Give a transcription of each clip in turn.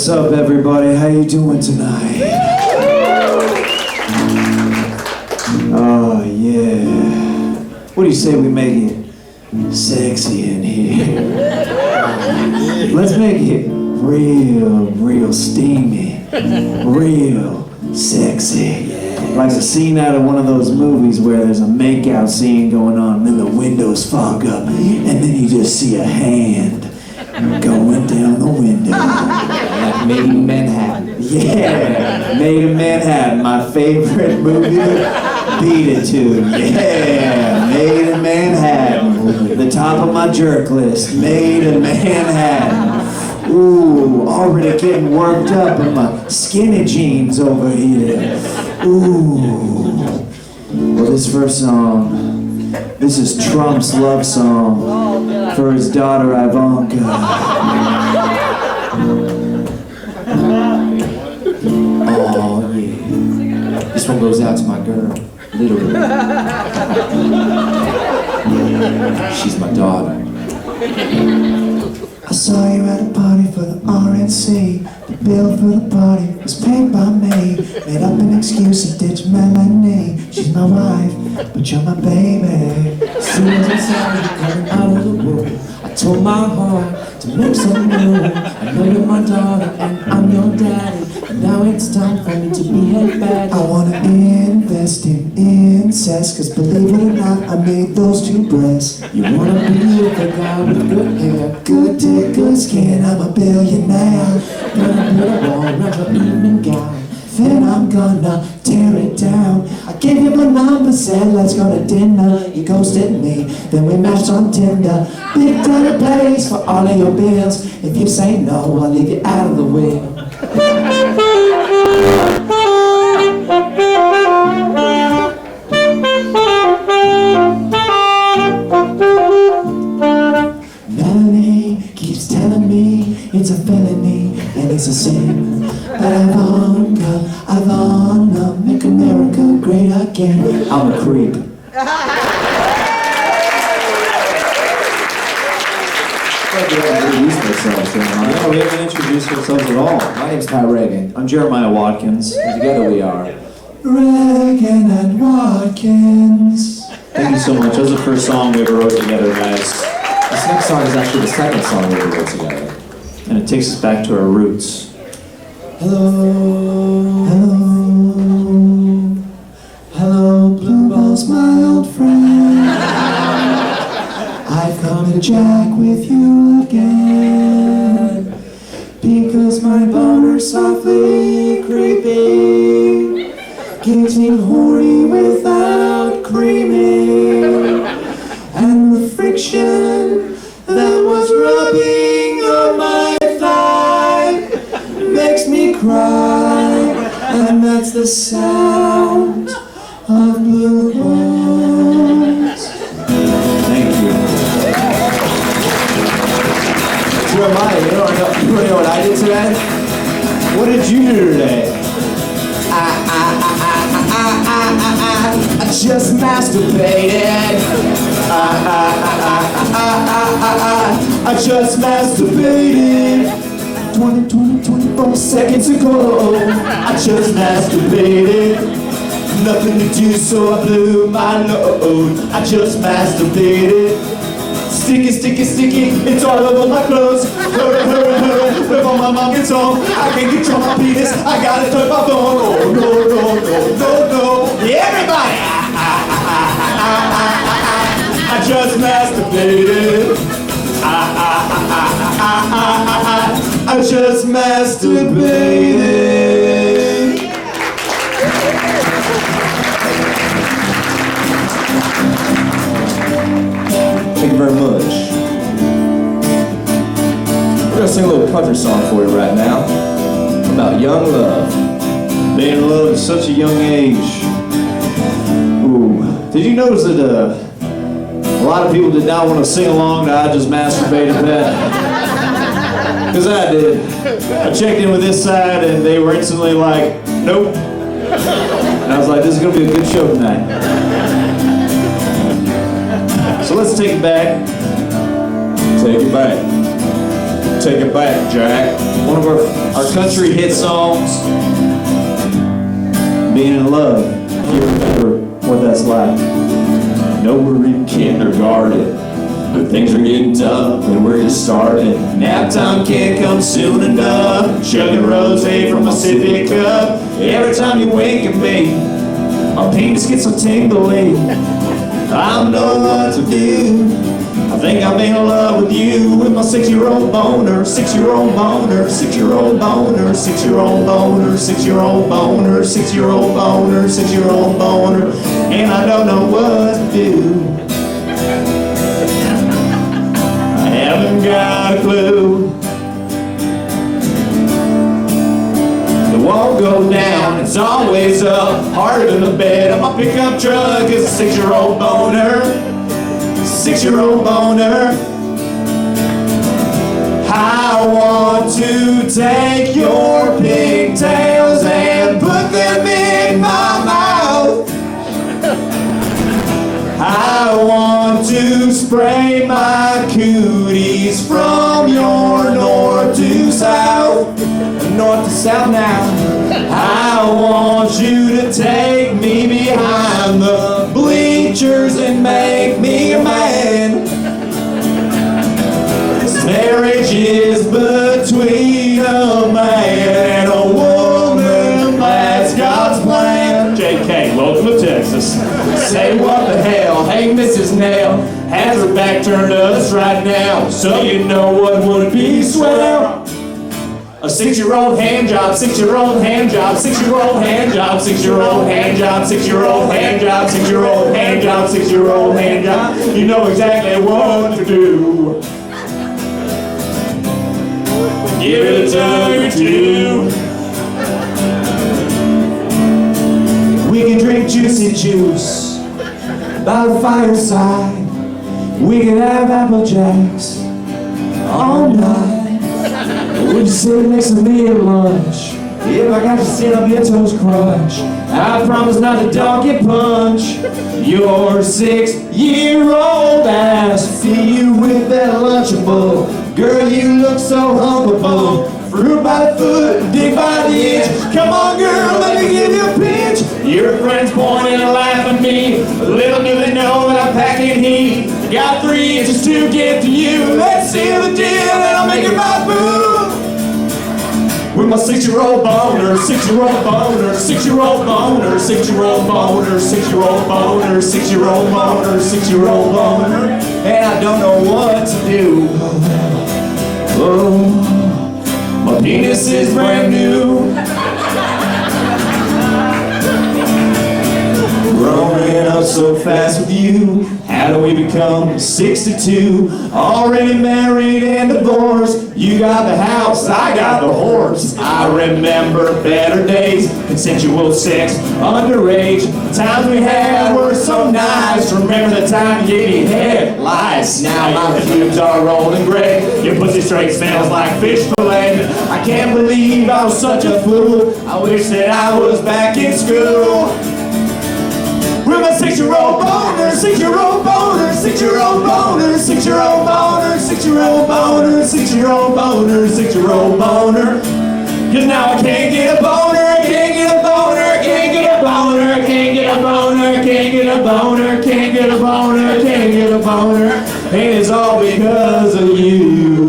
What's up, everybody? How you doing tonight? Oh, yeah. What do you say we make it sexy in here? Let's make it real steamy, real sexy. Like a scene out of one of those movies where there's a makeout scene going on, and then the windows fog up, and then you just see a hand going down the window. Like Made in Manhattan. Yeah, Made in Manhattan, my favorite movie. Beat it to. Yeah, Made in Manhattan. The top of my jerk list. Made in Manhattan. Ooh, already getting worked up in my skinny jeans over here. Ooh. Well, this first song, this is Trump's love song for his daughter Ivanka. Oh, yeah. This one goes out to my girl, literally. She's my daughter. I saw you at a party for the RNC. The bill for the party was paid by me. Made up an excuse and ditched Melanie. She's my wife, but you're my baby. As soon as I saw you coming out of the room, I told my heart to make some new. I know you're my daughter and I'm your daddy. And now it's time for me to behave badly. I wanna invest in incest, cause believe it or not, I made those two breasts. You wanna be with a guy with good hair, Good dick, good skin, I'm a billionaire. gonna put a wall around your evening gown. Then I'm gonna tear it down. I gave you my number, said let's go to dinner. You ghosted me, then we matched on Tinder. Big dinner place for all of your bills. If you say no, I'll leave you out of the wheel. Melanie keeps telling me it's a felony and it's a sin. But Ivana, make America great again. I'm a creep. Yeah, we haven't introduced ourselves at all. My name's Regan. I'm Jeremiah Watkins. And together we are. Regan and Watkins. Thank you so much. That was the first song we ever wrote together, guys. This next song is actually the second song we ever wrote together. And it takes us back to our roots. Hello, hello, hello, Blue Balls, my old friend. I've come to jack with you again, because my boner's softly creeping, gives me horny without creaming, and the friction that was rubbing on my thigh makes me cry, and that's the sound of blue balls. Thank you. Jeremiah, you know what I did today? What did you do today? I just masturbated. I just masturbated 24 seconds ago. I just masturbated. Nothing to do, so I blew my load. I just masturbated. Sticky, sticky, sticky, it's all over my clothes. Hurry, hurry, hurry, before my mom gets home. I can't control my penis, I gotta turn my phone. Oh no, no, no, no, no. Yeah, everybody! I just masturbated. I just masturbated. Thank you very much. We're gonna sing a little country song for you right now about young love. Being in love at such a young age. Ooh. Did you notice that a lot of people did not want to sing along to I Just Masturbated That? Because I did. I checked in with this side and they were instantly like, nope. And I was like, this is going to be a good show tonight. So let's take it back. Take it back. Take it back, Jack. One of our country hit songs. Being in love. You remember what that's like. No, we're in kindergarten, but things are getting tough and we're just starting. Nap time can't come soon enough. Chugging rosé from a sippy cup. Every time you wink at me, my penis gets so tingly. I don't know what to do. I think I'm in love with you, with my 6-year-old boner, 6-year-old boner, 6-year-old boner, 6-year-old boner, 6-year-old boner, 6-year-old boner, 6-year-old boner, and I don't know what to do. I haven't got a clue. The wall goes down, it's always up, harder than the bed of my pickup truck is a 6-year-old boner. 6-year-old boner. I want to take your pigtails and put them in my mouth. I want to spray my cooties from your north to south. North to south now. I want you to take me behind the bleachers and make me a man. This marriage is between a man and a woman. That's God's plan. JK, welcome to Texas. Say what the hell. Hey, Mrs. Nail has her back turned to us right now. So you know what would be swell. A 6-year-old hand job, 6-year-old hand job, 6-year-old hand job, 6-year-old hand job, 6-year-old hand job, 6-year-old hand job, 6-year-old hand job. You know exactly what to do. Give it a tug or two. We can drink juicy juice by the fireside. We can have apple jacks all night. Would you sit next to me at lunch? If I got to sit on your toes crunch, I promise not to donkey punch your 6-year-old ass. Feed you with that Lunchable. Girl, you look so humpable. Fruit by the foot, dick by the inch. Come on, girl, let me give you a pinch. Your friends pointing and laughing at me. Little do they know that I'm packing heat. Got 3 inches to get to you. Let's seal the deal and I'll make it my boo. With my 6-year-old boner, 6-year-old boner, 6-year-old boner, 6-year-old boner, 6-year-old boner, 6-year-old boner, 6-year-old boner, and I don't know what to do. Oh, my penis is brand new. Growing up so fast with you. How do we become 62? Already married and divorced. You got the house, I got the horse. I remember better days, consensual sex, underage. The times we had were so nice. Remember the time you gave me head? Lies. Now my pubes are rolling gray. Your pussy straight smells like fish fillet. I can't believe I was such a fool. I wish that I was back in school. With my 6-year-old boner, 6-year-old boner, 6-year-old boner, 6-year-old boner, 6-year-old boner, 6-year-old boner, 6-year-old boner. Cause now I can't get a boner, I can't get a boner, I can't get a boner, I can't get a boner, I can't get a boner, can't get a boner, can't get a boner. And it's all because of you.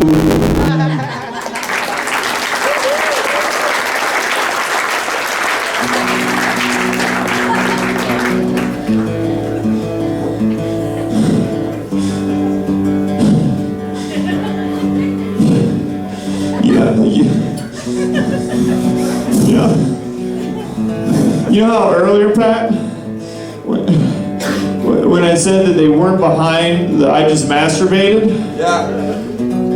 You know how earlier, Pat, when I said that they weren't behind the I just masturbated? Yeah.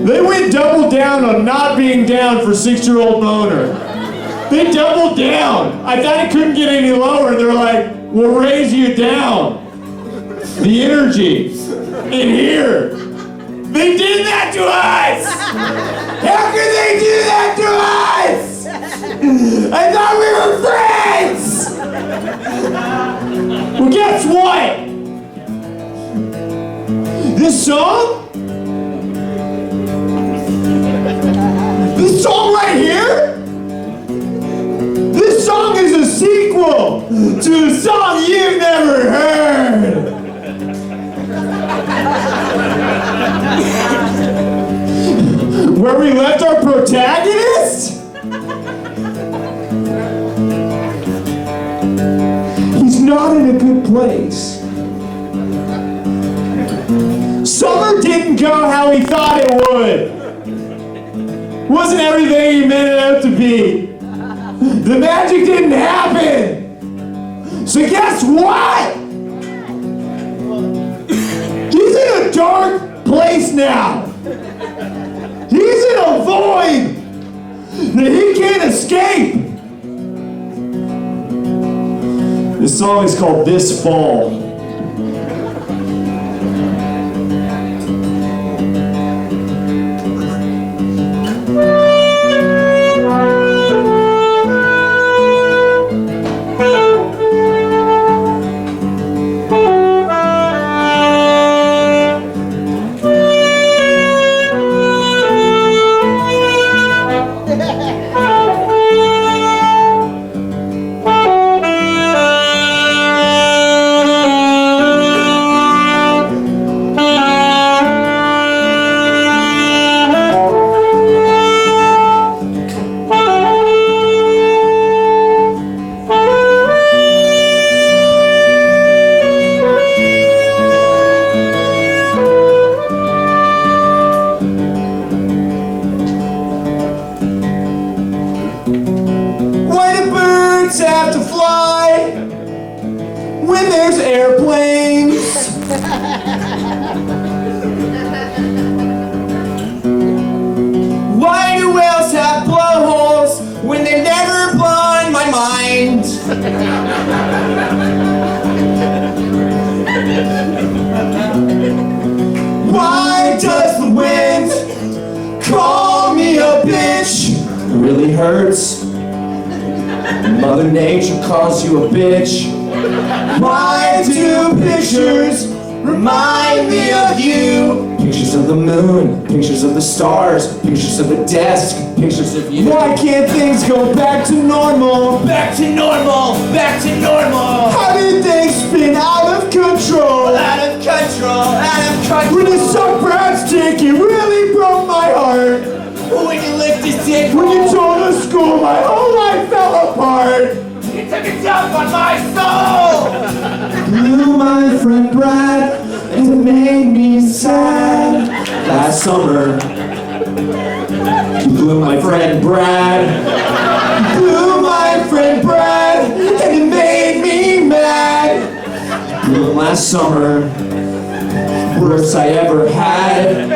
They went double down on not being down for 6-year-old boner. They doubled down. I thought it couldn't get any lower, and they're like, we'll raise you down. The energy in here. They did that to us! How could they do that to us? I thought we were friends! Well, guess what? This song This song right here? This song is a sequel to a song you've never heard. Where we left our protagonist? He's not in a good place. Summer didn't go how he thought it would. Wasn't everything he made it out to be. The magic didn't happen. So guess what? He's in a dark place now. He's in a void that he can't escape. This song is called This Fall. Have to fly when there's airplanes. Why do whales have blowholes when they've never blown my mind? Why does the wind call me a bitch? It really hurts. Mother Nature calls you a bitch. Why do pictures remind me of you? Pictures of the moon, pictures of the stars, pictures of a desk, pictures of you. Why can't things go back to normal? Back to normal, back to normal. How did things spin out of control? Out of control, out of control. When you sucked Brad's dick, it really broke my heart. When you licked his dick. When you told the school my whole life fell apart. You took a dump on my soul. Blew my friend Brad, and it made me sad. Last summer, you blew my friend Brad. Blew my friend Brad, and it made me mad. Blew him last summer, worst I ever had.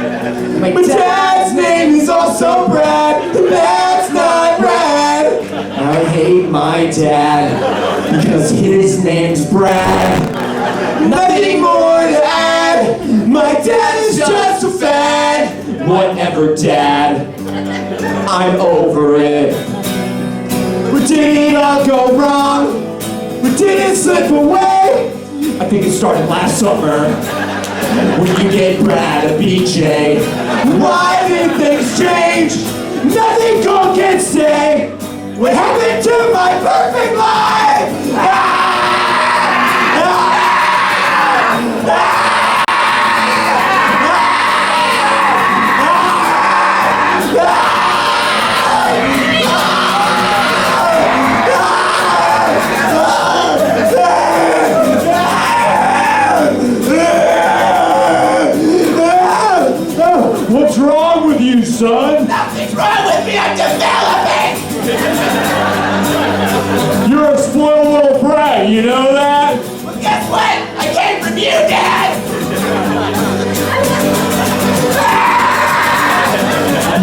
My dad's name is also Brad, and that's not rad. I hate my dad, because his name's Brad. Nothing more to add, my dad is just a fad. Whatever, Dad, I'm over it. Where did it all go wrong? Where did it slip away? I think it started last summer. When you gave Brad a BJ. Why did things change? Nothing good can stay. What happened to my perfect life? What's wrong with you, son? Nothing's wrong with me, I'm developing! You're a spoiled little brat, you know that? Well, guess what? I came from you, Dad!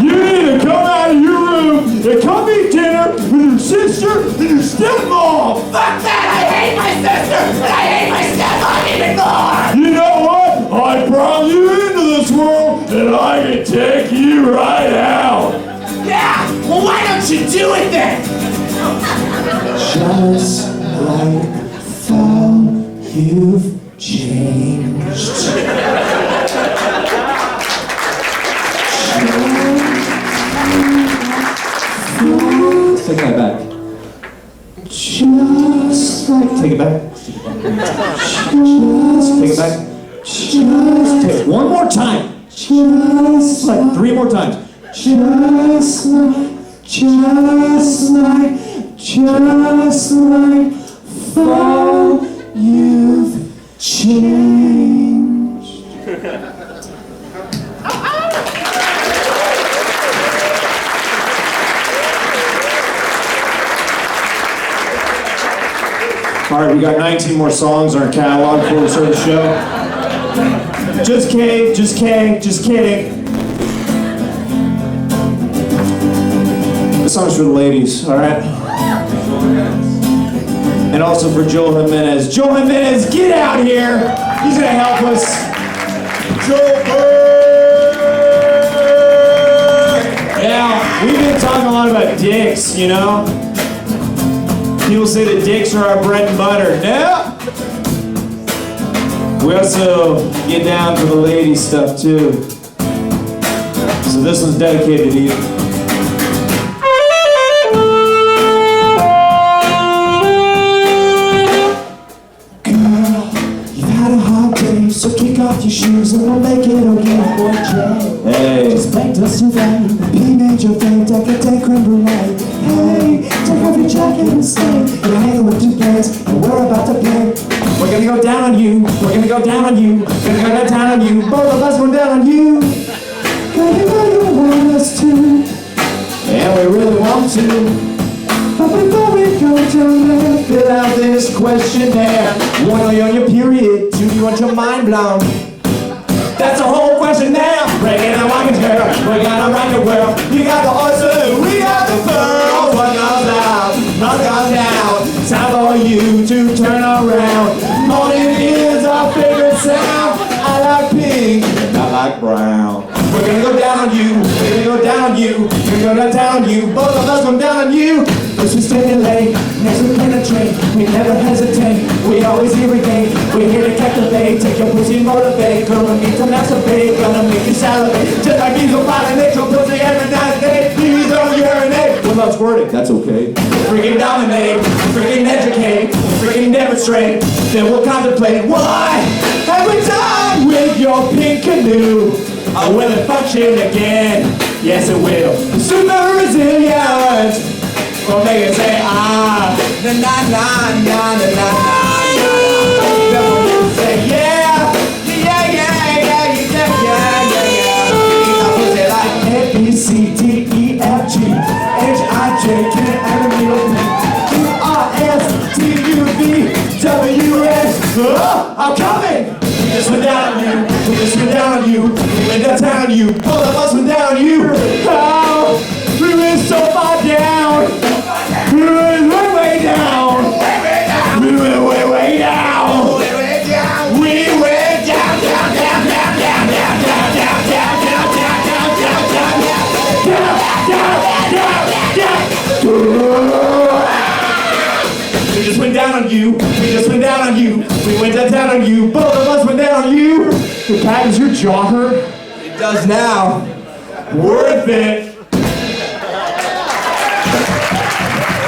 You need to come out of your room and come eat dinner with your sister and your stepmom! Fuck that! I hate my sister! And I hate my stepmom even more! You know what? I brought you into this world and I can take you right out! Yeah! Well, why don't you do it then? Just like fall, you've changed. it back. Take it back. Take it one more time. Just like 3 more times. Just like fall, you've changed. All right, we got 19 more songs in our catalog before we start the show. Just kidding, just kidding, just kidding. This song's for the ladies, all right? And also for Joel Jimenez. Joel Jimenez, get out here! He's gonna help us. Joel! Yeah, we've been talking a lot about dicks, you know? People say that dicks are our bread and butter. No! We also get down for the ladies stuff too. So this one's dedicated to you. So kick off your shoes and we'll make it okay, boy Jay. Hey. Just baked us today. Be major fate, I can take creme brulee. Hey, take off your jacket and stay. You're hanging with 2 players and we're about to play. We're gonna go down on you. We're gonna go down on you. We're gonna go down on you. Both of us going down on you. Girl, you really want us to. And we really want to. But before we go down, fill out this questionnaire. 1, are you on your period? 2, do you want your mind blown? That's the whole question now. Regan and Watkins, girl, we gotta rock the world. You got the oyster, we got the pearls. What goes out, what goes down. Time for you to turn around. Morning is our favorite sound. I like pink, I like brown. We're gonna go down on you, we're gonna go down on you, we're gonna go down on you. Both of us going down on you. Cause we stimulate, next we penetrate, we never hesitate, we always irrigate, we're here to captivate, take your pussy and motivate, gonna make to masturbate, gonna make you salivate, just like these will pollinate your pussy every night and day, please don't urinate. What about squirting? That's okay. Freaking dominate, freaking educate, freaking demonstrate, then we'll contemplate, why have we done with your pink canoe? Or will it function again? Yes it will. Super resilient. We'll make it say ah, na na na na na na na. Then we'll say yeah, yeah yeah yeah yeah yeah yeah yeah. I put it like A B C D E F G H I J K L M N O P Q R S T U V W X. I'm coming. We just went down on you. We just went down on you. We went down on you. Both of us went down on you. Oh, we went so far down. We went way down. We went way down. We went down, down, down, down, down, down, down, down, down, down, down, down, down, down, down. We just went down on you. We just went down on you. We went down on you. Both of us went down on you. Pat, does your jaw hurt? It does now. Worth it.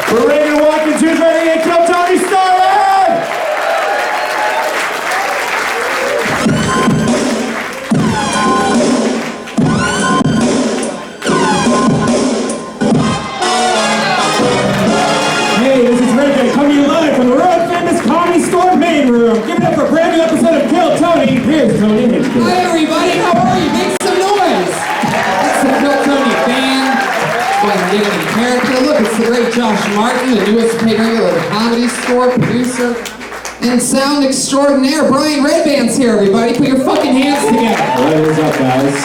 For Regan and Watkins, who's ready to kill Tony started? Hey, this is Regan coming to you live from the world famous Comedy Store main room. Give it up for a brand new episode of Kill Tony. Here's Tony Hinchcliffe. Hi everybody, how are you? Make some noise! It's the Kill Tony band. Going to get in character. Look, it's the great Josh Martin, the newest patriotic of the Comedy Store, producer, and sound extraordinaire. Brian Redban's here, everybody. Put your fucking hands together. What is up, guys?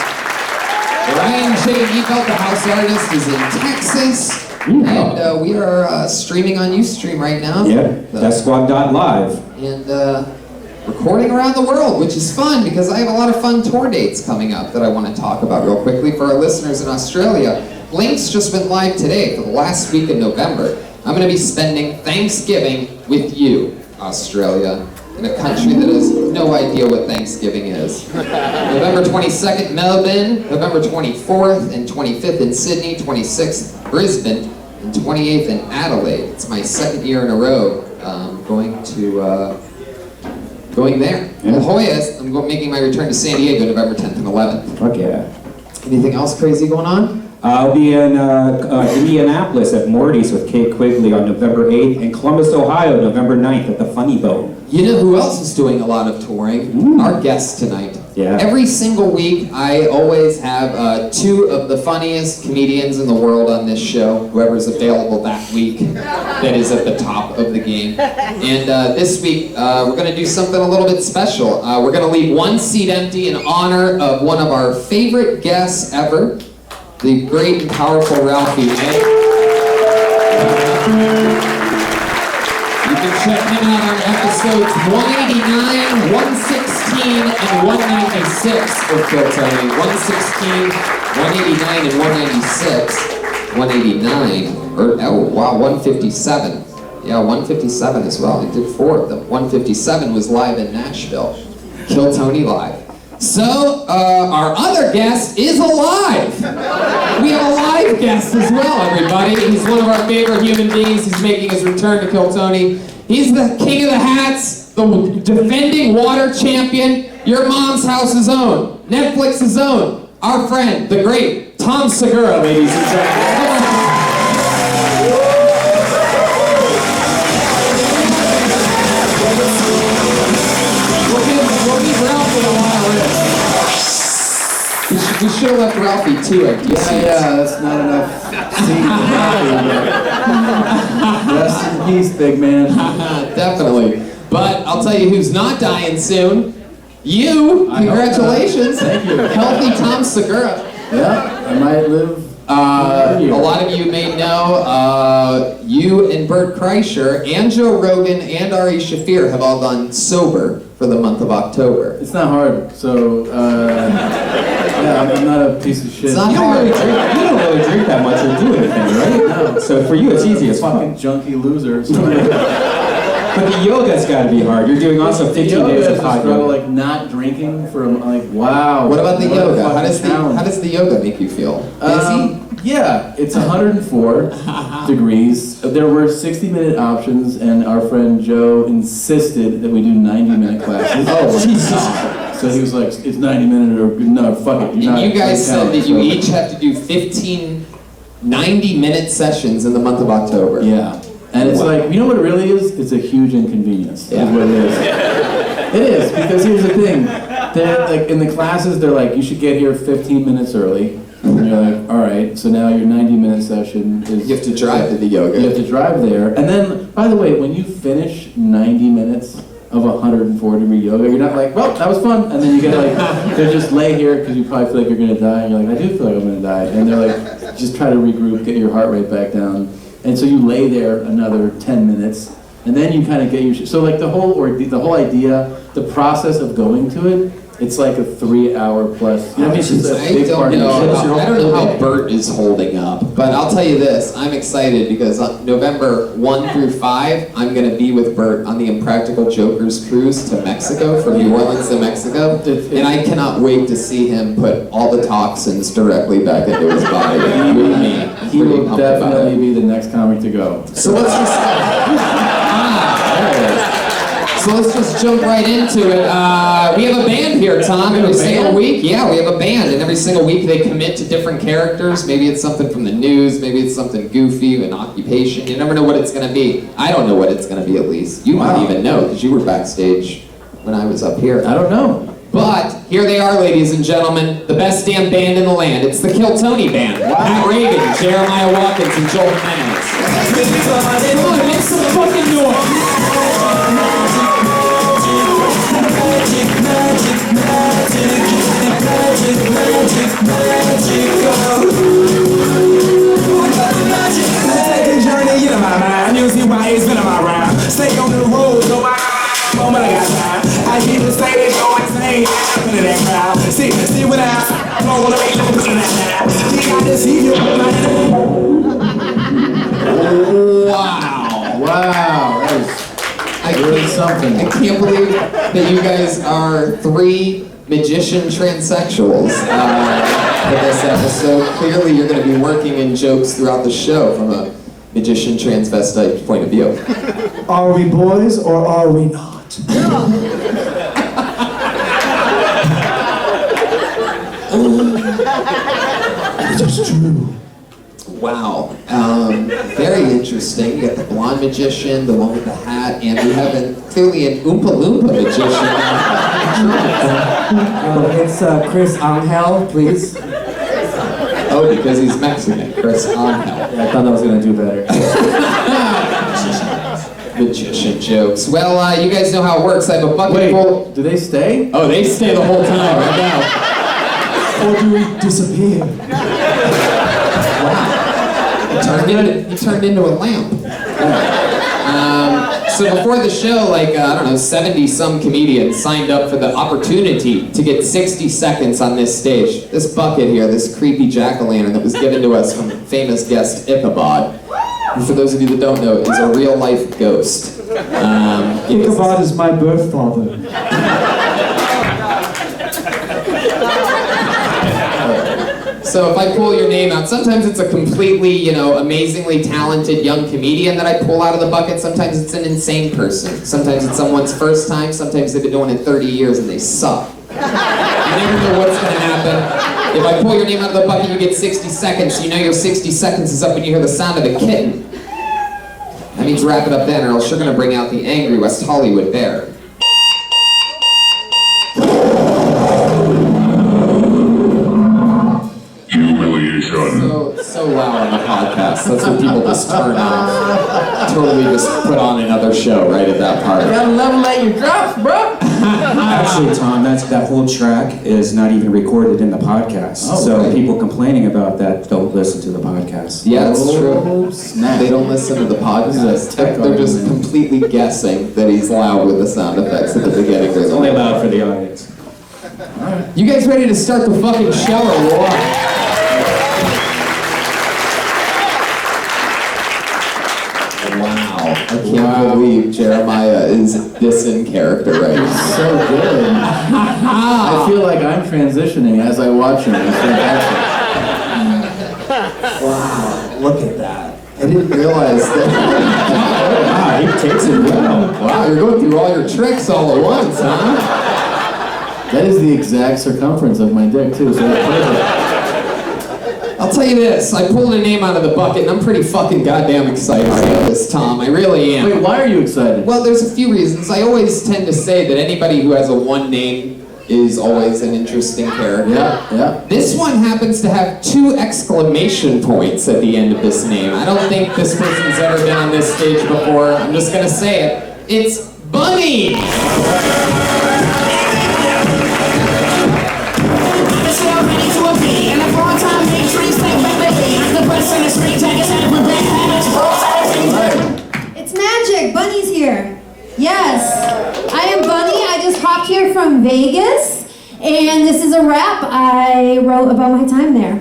Ryan J. Eagle, the house artist, is in Texas. And we are streaming on Ustream right now. Yeah, that's Squad.live. And recording around the world, which is fun because I have a lot of fun tour dates coming up that I want to talk about real quickly for our listeners in Australia. Blink's just went live today for the last week of November. I'm going to be spending Thanksgiving with you, Australia, in a country that has no idea what Thanksgiving is. November 22nd, Melbourne, November 24th and 25th in Sydney, 26th, Brisbane, and 28th in Adelaide. It's my second year in a row going there. La Jolla, I'm making my return to San Diego November 10th and 11th. Fuck yeah. Anything else crazy going on? I'll be in Indianapolis at Morty's with Kate Quigley on November 8th, and Columbus, Ohio, November 9th at the Funny Bone. You know who else is doing a lot of touring? Our guest tonight. Yeah. Every single week, I always have two of the funniest comedians in the world on this show, whoever's available that week, that is at the top of the game. And this week, we're going to do something a little bit special. We're going to leave one seat empty in honor of one of our favorite guests ever, the great and powerful Ralphie. You can check him out on episodes 189, 116, and 196 of Kill Tony. 116, 189, and 196. 189, or oh wow, 157. Yeah, 157 as well. I did 4 of them. 157 was live in Nashville. Kill Tony Live. So, our other guest is alive! We have a live guest as well, everybody. He's one of our favorite human beings. He's making his return to Kill Tony. He's the king of the hats, the defending water champion, your mom's house's own, Netflix's own, our friend, the great Tom Segura, ladies and gentlemen. We'll give Ralphie a while. We should have left Ralphie too. Yeah, that's not enough seat for Rest in peace, big man. Definitely. But I'll tell you who's not dying soon. You! Congratulations! Thank you. Healthy Tom Segura. Yeah, I might live. A lot of you may know you and Bert Kreischer and Joe Rogan and Ari Shaffir have all gone sober for the month of October. It's not hard, so yeah, I'm not a piece of shit. It's not You hard. don't really drink that much or do anything, right? No. So for you, it's easy as fuck. Fucking junkie loser. So But the yoga's got to be hard. You're doing also 15 days of hot struggle, yoga. like not drinking for like wow. What about the what a yoga? fucking challenge. How does the yoga make you feel? Busy? Yeah, it's 104 degrees. There were 60-minute options, and our friend Joe insisted that we do 90-minute classes. Oh, Jesus. So he was like, it's 90-minute or no, fuck it. And you guys said that you each have to do 15 90-minute sessions in the month of October. Yeah. And it's like, you know what it really is? It's a huge inconvenience. Yeah. Is what it is. It is, because here's the thing. They're like, in the classes, they're like, you should get here 15 minutes early. And you're like, all right, so now your 90-minute session is... You have to drive to the yoga. You have to drive there. And then, by the way, when you finish 90 minutes of 104-degree yoga, you're not like, well, that was fun. And then you get like, they just lay here because you probably feel like you're going to die. And you're like, I do feel like I'm going to die. And they're like, just try to regroup, get your heart rate back down. And so you lay there another 10 minutes. And then you kind of get your... So like the whole idea, the process of going to it, it's like a 3-hour plus. You know what I mean? It's just a I big part don't of it. know how Bert is holding up, but I'll tell you this, I'm excited because on November 1 through 5, I'm going to be with Bert on the Impractical Jokers cruise to Mexico, from New Orleans to Mexico, and I cannot wait to see him put all the toxins directly back into his body with me. He will definitely be the next comic to go. So let's just... So let's just jump right into it. We have a band here, Tom, every single week. Yeah, we have a band, and every single week they commit to different characters. Maybe it's something from the news, maybe it's something goofy, an occupation. You never know what it's going to be. I don't know what it's going to be, at least. You might even know, because you were backstage when I was up here. I don't know. But here they are, ladies and gentlemen, the best damn band in the land. It's the Kill Tony Band. Pat Regan, Jeremiah Watkins, and Joel Jimenez. Come on, make some fucking noise. Stay on the road, no moment I got time. I hear the stage go insane, into that crowd. See what I don't wanna make no listen to that. You gotta see you with my Wow. Wow, that was really something. I can't believe that you guys are 3 magician transsexuals for this episode. Clearly you're going to be working in jokes throughout the show from a magician transvestite point of view. Are we boys or are we not? It's true. Wow. Very interesting. You got the blonde magician, the one with the hat, and we have clearly an Oompa Loompa magician. It's Chris Angel, please. Oh, because he's Mexican. Chris Angel. Yeah, I thought that was gonna do better. Magician jokes. Well, you guys know how it works. I have a bucket full. Do they stay? Oh, they stay the whole time right now. Or do we disappear? He turned into a lamp. So before the show, like, I don't know, 70-some comedians signed up for the opportunity to get 60 seconds on this stage. This bucket here, this creepy jack-o'-lantern that was given to us from famous guest Ichabod, who, for those of you that don't know, is a real-life ghost. Ichabod is my birth father. So if I pull your name out, sometimes it's a completely, amazingly talented young comedian that I pull out of the bucket. Sometimes it's an insane person. Sometimes it's someone's first time. Sometimes they've been doing it 30 years and they suck. You never know what's going to happen. If I pull your name out of the bucket, you get 60 seconds. You know your 60 seconds is up when you hear the sound of a kitten. That means wrap it up then, or else you're going to bring out the angry West Hollywood bear. So loud on the podcast. That's what people just turn off. Totally just put on another show right at that part. You gotta level out your drops, bro. Actually, Tom, that whole track is not even recorded in the podcast. Oh, so right. people complaining about that don't listen to the podcast. Yeah, that's true. They don't listen to the podcast. They're just completely guessing that he's loud with the sound effects at the beginning. It's only loud for the audience. You guys ready to start the fucking show or what? Wow, I can't believe Jeremiah is this in character right now. So good. I feel like I'm transitioning as I watch him. It's fantastic. Wow, look at that. I didn't realize that. Wow, he takes it well. Wow, you're going through all your tricks all at once, huh? That is the exact circumference of my dick, too, so that's perfect. I'll tell you this, I pulled a name out of the bucket and I'm pretty fucking goddamn excited about this, Tom. I really am. Wait, why are you excited? Well, there's a few reasons. I always tend to say that anybody who has a one name is always an interesting character. Yeah. This one happens to have 2 exclamation points at the end of this name. I don't think this person's ever been on this stage before. I'm just gonna say it. It's Bunny! It's magic! Bunny's here. Yes, I am Bunny. I just hopped here from Vegas, and this is a rap I wrote about my time there.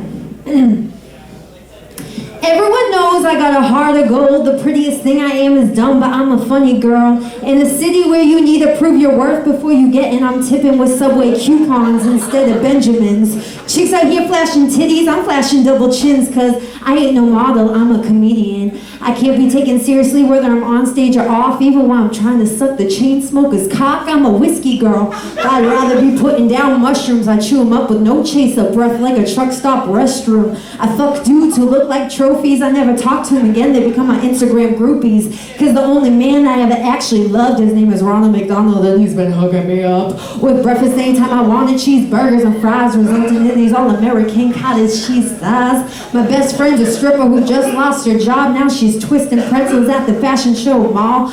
Everyone knows I got a heart of gold. The prettiest thing I am is dumb, but I'm a funny girl. In a city where you need to prove your worth before you get in, I'm tipping with Subway coupons instead of Benjamins. Chicks out here flashing titties, I'm flashing double chins, cause I ain't no model, I'm a comedian. I can't be taken seriously whether I'm on stage or off, even while I'm trying to suck the chain smoker's cock. I'm a whiskey girl. I'd rather be putting down mushrooms. I chew them up with no chaser breath like a truck stop restroom. I fuck dudes who look like trophies. I never talk to them again. They become my Instagram groupies. Cause the only man I ever actually loved, his name is Ronald McDonald, and he's been hooking me up with breakfast anytime I wanted, cheeseburgers and fries, resulting in these all-American cottage cheese thighs. My best friend's a stripper who just lost her job. Now she's twisting pretzels at the fashion show mall.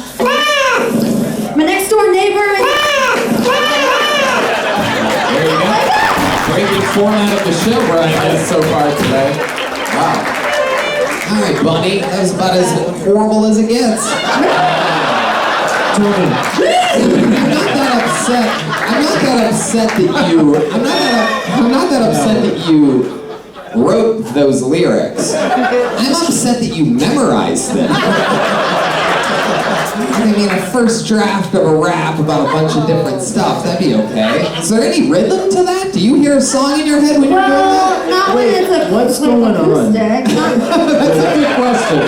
My next door neighbor is... There you go. Very good format of the show Brian has so far today. Wow. All right, Bunny, that was about as horrible as it gets. I'm not that upset that you wrote those lyrics. I'm upset that you memorized them. I mean, a first draft of a rap about a bunch of different stuff, that'd be okay. Is there any rhythm to that? Do you hear a song in your head when you're doing that? Not when it's a what's going on? acoustic. That's a good question. I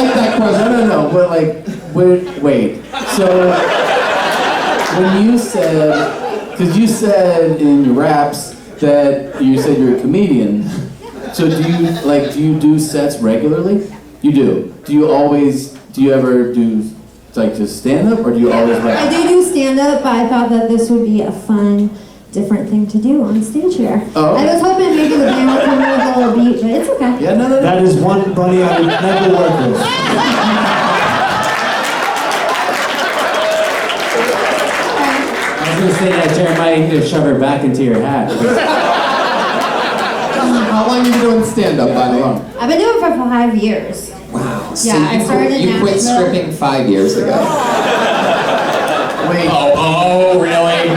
like that question. No, but like, wait. So, when you said, because you said in your raps that you said you're a comedian, so do you do sets regularly? You do. Do you ever do like just stand up, or do you always rap? I do stand up, but I thought that this would be a fun, different thing to do on stage here. Oh, okay. I was hoping maybe the band would come with a little beat, but it's okay. Yeah, no. That is one bunny I would never work with. I was gonna say that, Jeremiah, you need to shove her back into your hat. How long have you been doing stand-up, buddy? I've been doing it for 5 years. Wow. So Yeah, I started in you quit Nashville. stripping 5 years ago. Wait, Oh, really?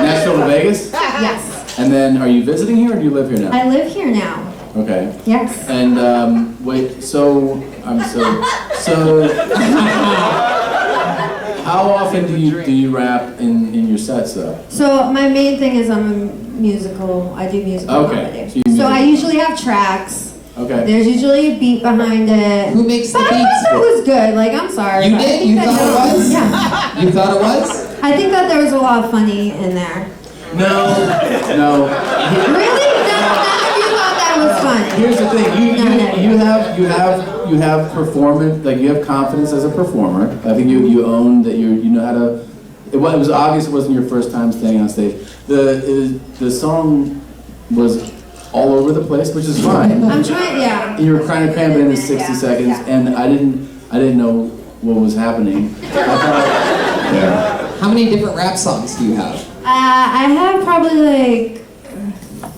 Nashville to Vegas? Yes. And then, are you visiting here, or do you live here now? I live here now. Okay. Yes. And wait, so how often do you rap in your sets though? So my main thing is I do musical Okay. comedy. So I usually have tracks. Okay. There's usually a beat behind it. Who makes the But I beats? thought that was good. Like, I'm sorry. You but I did? think You that thought it was? Yeah. You thought it was? I think that there was a lot of funny in there. No. Really? None of you thought that was funny. Here's the thing. No. You have performance. Like, you have confidence as a performer. I think you own that. You know how to. It was obvious it wasn't your first time standing on stage. The song was all over the place, which is fine. I'm trying, yeah. You were trying to cram it into 60 seconds, Yeah. and I didn't know what was happening. I thought, yeah. How many different rap songs do you have? I have probably like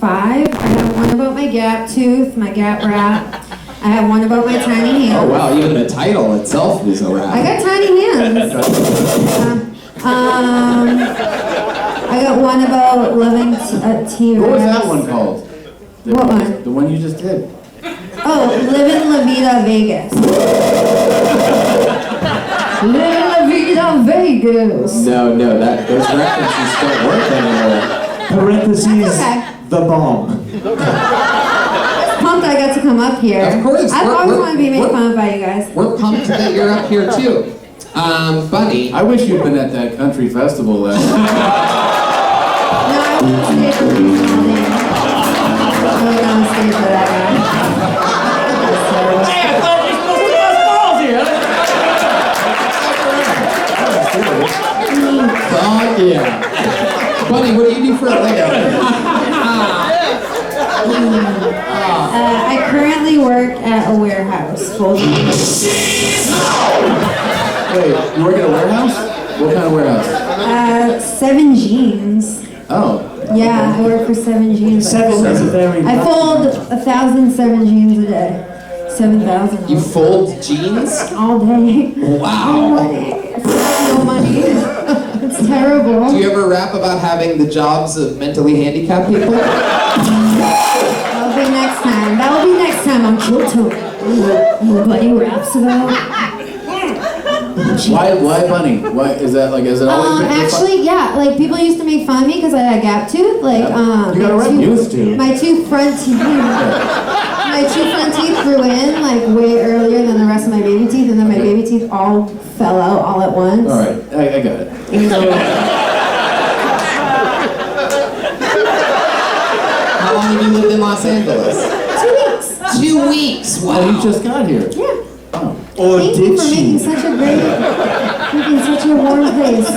5. I have one about my gap tooth, my gap rap. I have one about my tiny hands. Oh wow, even the title itself is a rap. I got tiny hands. I got one about loving T-Rex. What was that one called? What one? The one you just did. Oh, Living La Vida Vegas. Living La Vida Vegas. No, those references don't work anymore. Parentheses, Okay. the bomb. Pumped I got to come up here. Of course, I've we're- always we're- wanted to be made we're- fun of by you guys. We're pumped that you're up here too. Bunny, I wish you'd been at that country festival last night. No, I wouldn't stay for the all day. I would not stay for that guy. Hey, I thought you were supposed to bust balls here. fuck yeah. Bunny, what do you do for a living? I currently work at a warehouse full time. Wait, you work at a warehouse? What kind of warehouse? 7 jeans. Oh. Yeah, I work for 7 jeans. Seven is a very... I fold 1,007 jeans a day. 7,000. You fold jeans? All day. Wow. No money. It's terrible. Do you ever rap about having the jobs of mentally handicapped people? That'll be next time. That'll be next time on Kyoto. Nobody raps about. Why bunny? Why is that like? Is it always been Actually, yeah. Like people used to make fun of me because I had a gap tooth. Like, You got a my rep. Used to. My 2 front teeth. My 2 front teeth grew in like way earlier than the rest of my baby teeth, and then my baby teeth all fell out all at once. All right, I got it. How long have you lived in Los Angeles? 2 weeks. 2 weeks. Wow. Oh, you just got here. Yeah. Oh. Or Thank you did for making she? such a great, making such a warm place.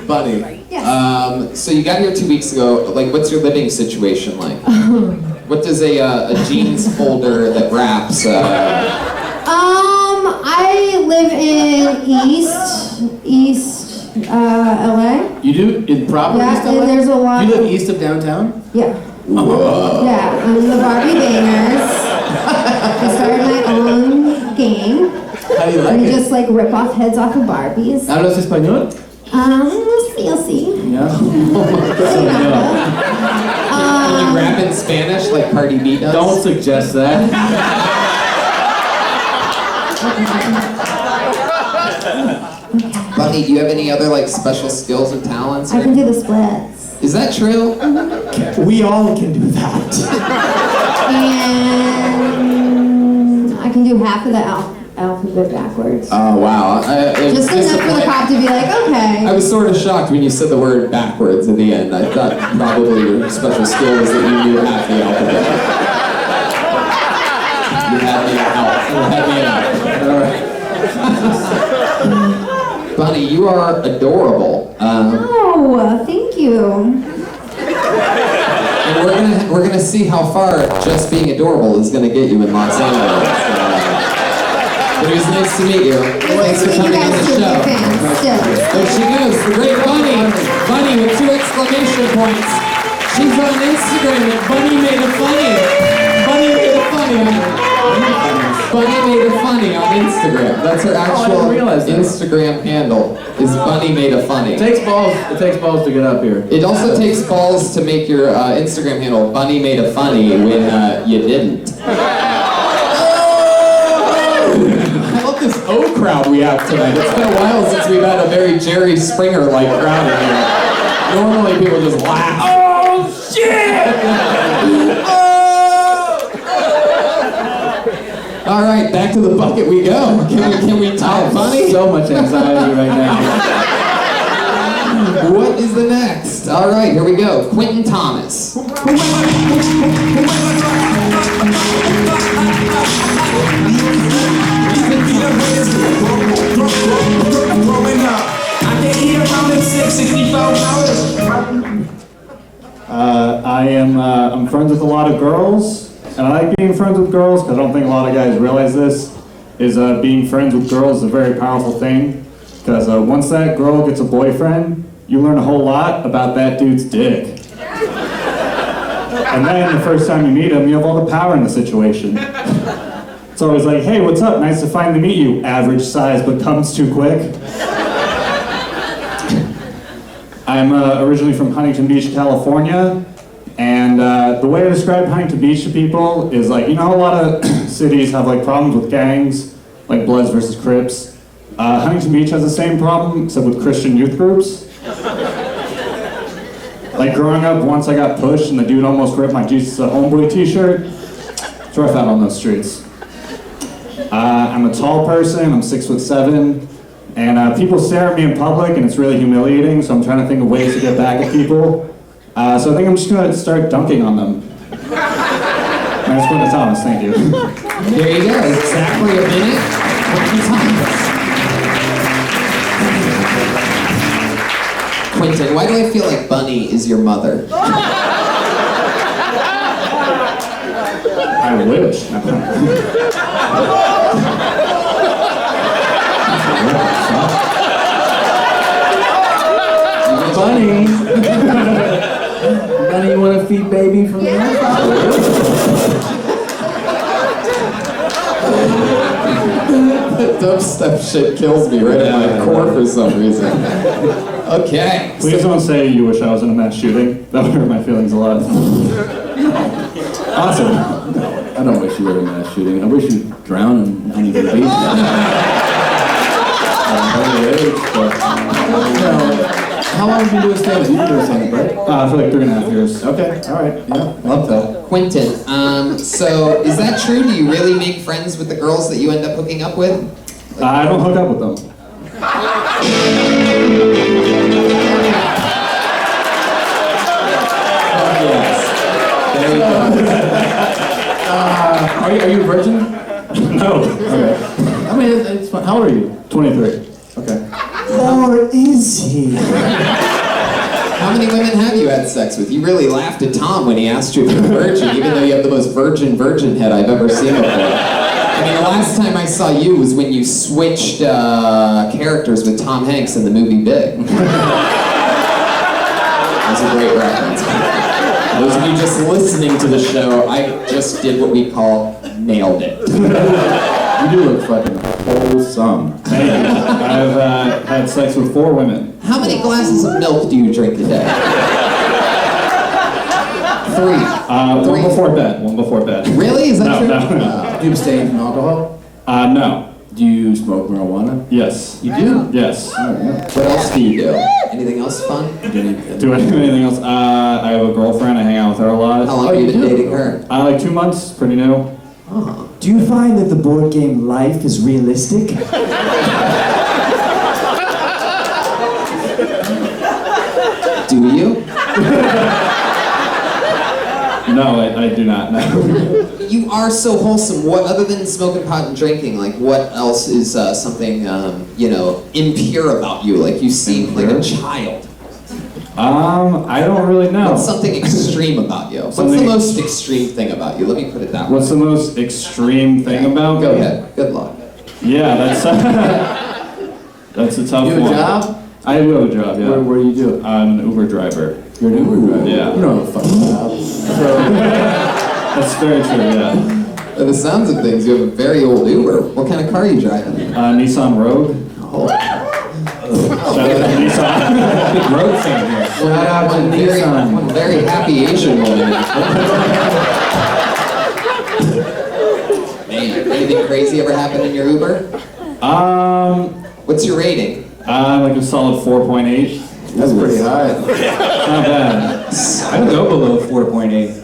Buddy. Yes. So you got here 2 weeks ago. Like, what's your living situation like? What does a jeans folder that raps? I live in East LA. You do in proper Yeah, East LA? and there's a lot- You live east of downtown? Yeah. Yeah, I'm the Barbie Bangers. I started my own gang. How do you like We it? just like rip off heads off of Barbies. ¿Hablas español? Fancy. Yeah. Can you rap in Spanish like Cardi B does? Don't suggest that. Bunny, do you have any other like special skills or talents? I can do the splits. Is that true? We all can do that. And I can do half of the alphabet backwards. Oh wow! Just enough for the cop to be like, okay. I was sort of shocked when you said the word backwards at the end. I thought probably your special skill was that you knew half the alphabet. You had me out. All right. Bunny, you are adorable. Oh, thank you. And we're gonna see how far just being adorable is gonna get you in Los Angeles. But it was nice to meet you. Thanks for coming on the show. There she goes, the great Bunny. Bunny with 2 exclamation points. She's on Instagram at Bunny Made a Funny. Bunny Made a Funny. Bunny Made a Funny on Instagram. That's her actual Instagram handle. Is Bunny Made a Funny. It takes balls to get up here. It also takes balls to make your Instagram handle Bunny Made a Funny when you didn't. I love this O crowd we have tonight. It's been a while since we've had a very Jerry Springer-like crowd in here. Normally people just laugh. Oh, shit! All right, back to the bucket we go. Can we talk Bunny? So much anxiety right now. What is the next? All right, here we go. Quentin Thomas. I'm friends with a lot of girls, and I like being friends with girls because I don't think a lot of guys realize this, is being friends with girls is a very powerful thing, because once that girl gets a boyfriend, you learn a whole lot about that dude's dick. And then the first time you meet him, you have all the power in the situation. It's always like, hey, what's up? Nice to finally meet you. Average size, but comes too quick. I'm originally from Huntington Beach, California, and the way I describe Huntington Beach to people is like, you know, a lot of cities have like problems with gangs, like Bloods versus Crips. Huntington Beach has the same problem, except with Christian youth groups. Like growing up, once I got pushed and the dude almost ripped my Jesus a Homeboy t-shirt. It's rough out on those streets. I'm a tall person, I'm 6'7", and people stare at me in public and it's really humiliating, so I'm trying to think of ways to get back at people. So I think I'm just gonna start dunking on them. Nice Quentin Thomas, thank you. There you go, exactly a minute. Quentin Thomas. Quentin, why do I feel like Bunny is your mother? I wish. Bunny! Bunny, you want to feed baby from the outside? Dubstep shit kills me right in my core for some reason. Okay. Please don't say you wish I was in a mass shooting. That would hurt my feelings a lot. Awesome. I don't wish you were in a mass shooting. I wish you drowned in Huntington Beach. How long have you been doing stand-up? You've been doing stand-up, right? For like 3.5 years. Okay, all right, yeah, love that. Quentin, so is that true? Do you really make friends with the girls that you end up hooking up with? I don't hook up with them. Yes. There you go. Are you a virgin? No. Okay. I mean, it's fun. How old are you? 23. Okay. Or is he? How many women have you had sex with? You really laughed at Tom when he asked you if you're a virgin, even though you have the most virgin head I've ever seen before. I mean, the last time I saw you was when you switched characters with Tom Hanks in the movie Big. That's a great reference. Those of you just listening to the show, I just did what we call nailed it. You do look fucking wholesome. Thank you. I've had sex with 4 women. How many glasses of milk do you drink a day? 3. One before bed. Really? Is that true? No. Do you abstain from alcohol? No. Do you smoke marijuana? Yes. You do? Yes. What else do you do? Anything else fun? Do I do anything else? I have a girlfriend. I hang out with her a lot. How long have you been dating her? Like 2 months. Pretty new. Do you find that the board game life is realistic? Do you? No, I do not. No. You are so wholesome. What, other than smoking pot and drinking, like what else is something, impure about you? Like you seem like a child. I don't really know. What's something extreme about you? What's the most extreme thing about you? Let me put it that way. What's the most extreme thing about Go me? ahead. Good luck. Yeah, that's that's a tough one. You have a job? I do have a job, yeah. Where do you do it? I'm an Uber driver. You're an Uber driver? Yeah. You don't have a fucking job. So, That's very true, yeah. By the sounds of things, you have a very old Uber. What kind of car are you driving? Nissan Rogue. Shout out to Nissan. Big road fan here. shout out to Nissan. One very happy Asian woman. Man, anything crazy ever happened in your Uber? What's What's your rating? like a solid 4.8. That's pretty high. Not bad. I would go below 4.8.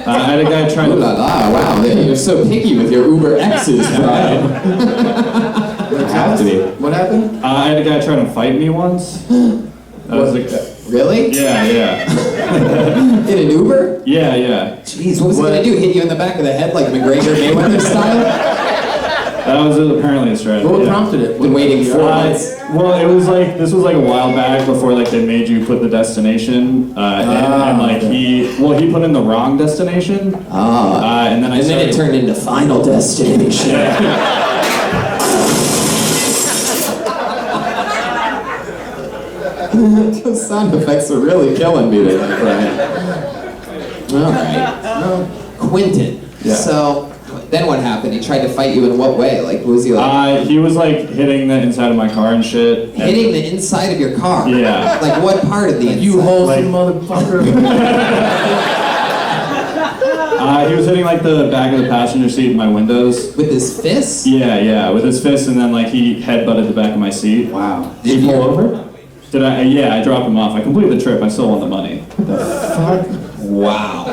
I had a guy trying Ooh la to. la, wow, you're so picky with your Uber X's, Brian. Have to be. What happened? I had a guy trying to fight me once. I was like, Really? yeah. In an Uber? Yeah. Jeez, what was he gonna do? Hit you in the back of the head like McGregor Mayweather style? That was apparently a strategy. What yeah. prompted it? Been waiting 4 months. Well, it was like, this was like a while back before like they made you put the destination, and like he put in the wrong destination, and then it turned into Final Destination. Those sound effects are really killing me today, Brian. All right. Quentin. Yeah. So, then what happened? He tried to fight you in what way? Like, what was he like? he was like hitting the inside of my car and shit. Hitting the inside of your car? Yeah. Like, what part of the inside? You wholesome motherfucker. He was hitting like the back of the passenger seat in my windows. With his fist? Yeah, with his fist, and then like he headbutted the back of my seat. Wow. Did you pull over? Did I? Yeah, I dropped him off. I completed the trip. I still won the money. Wow.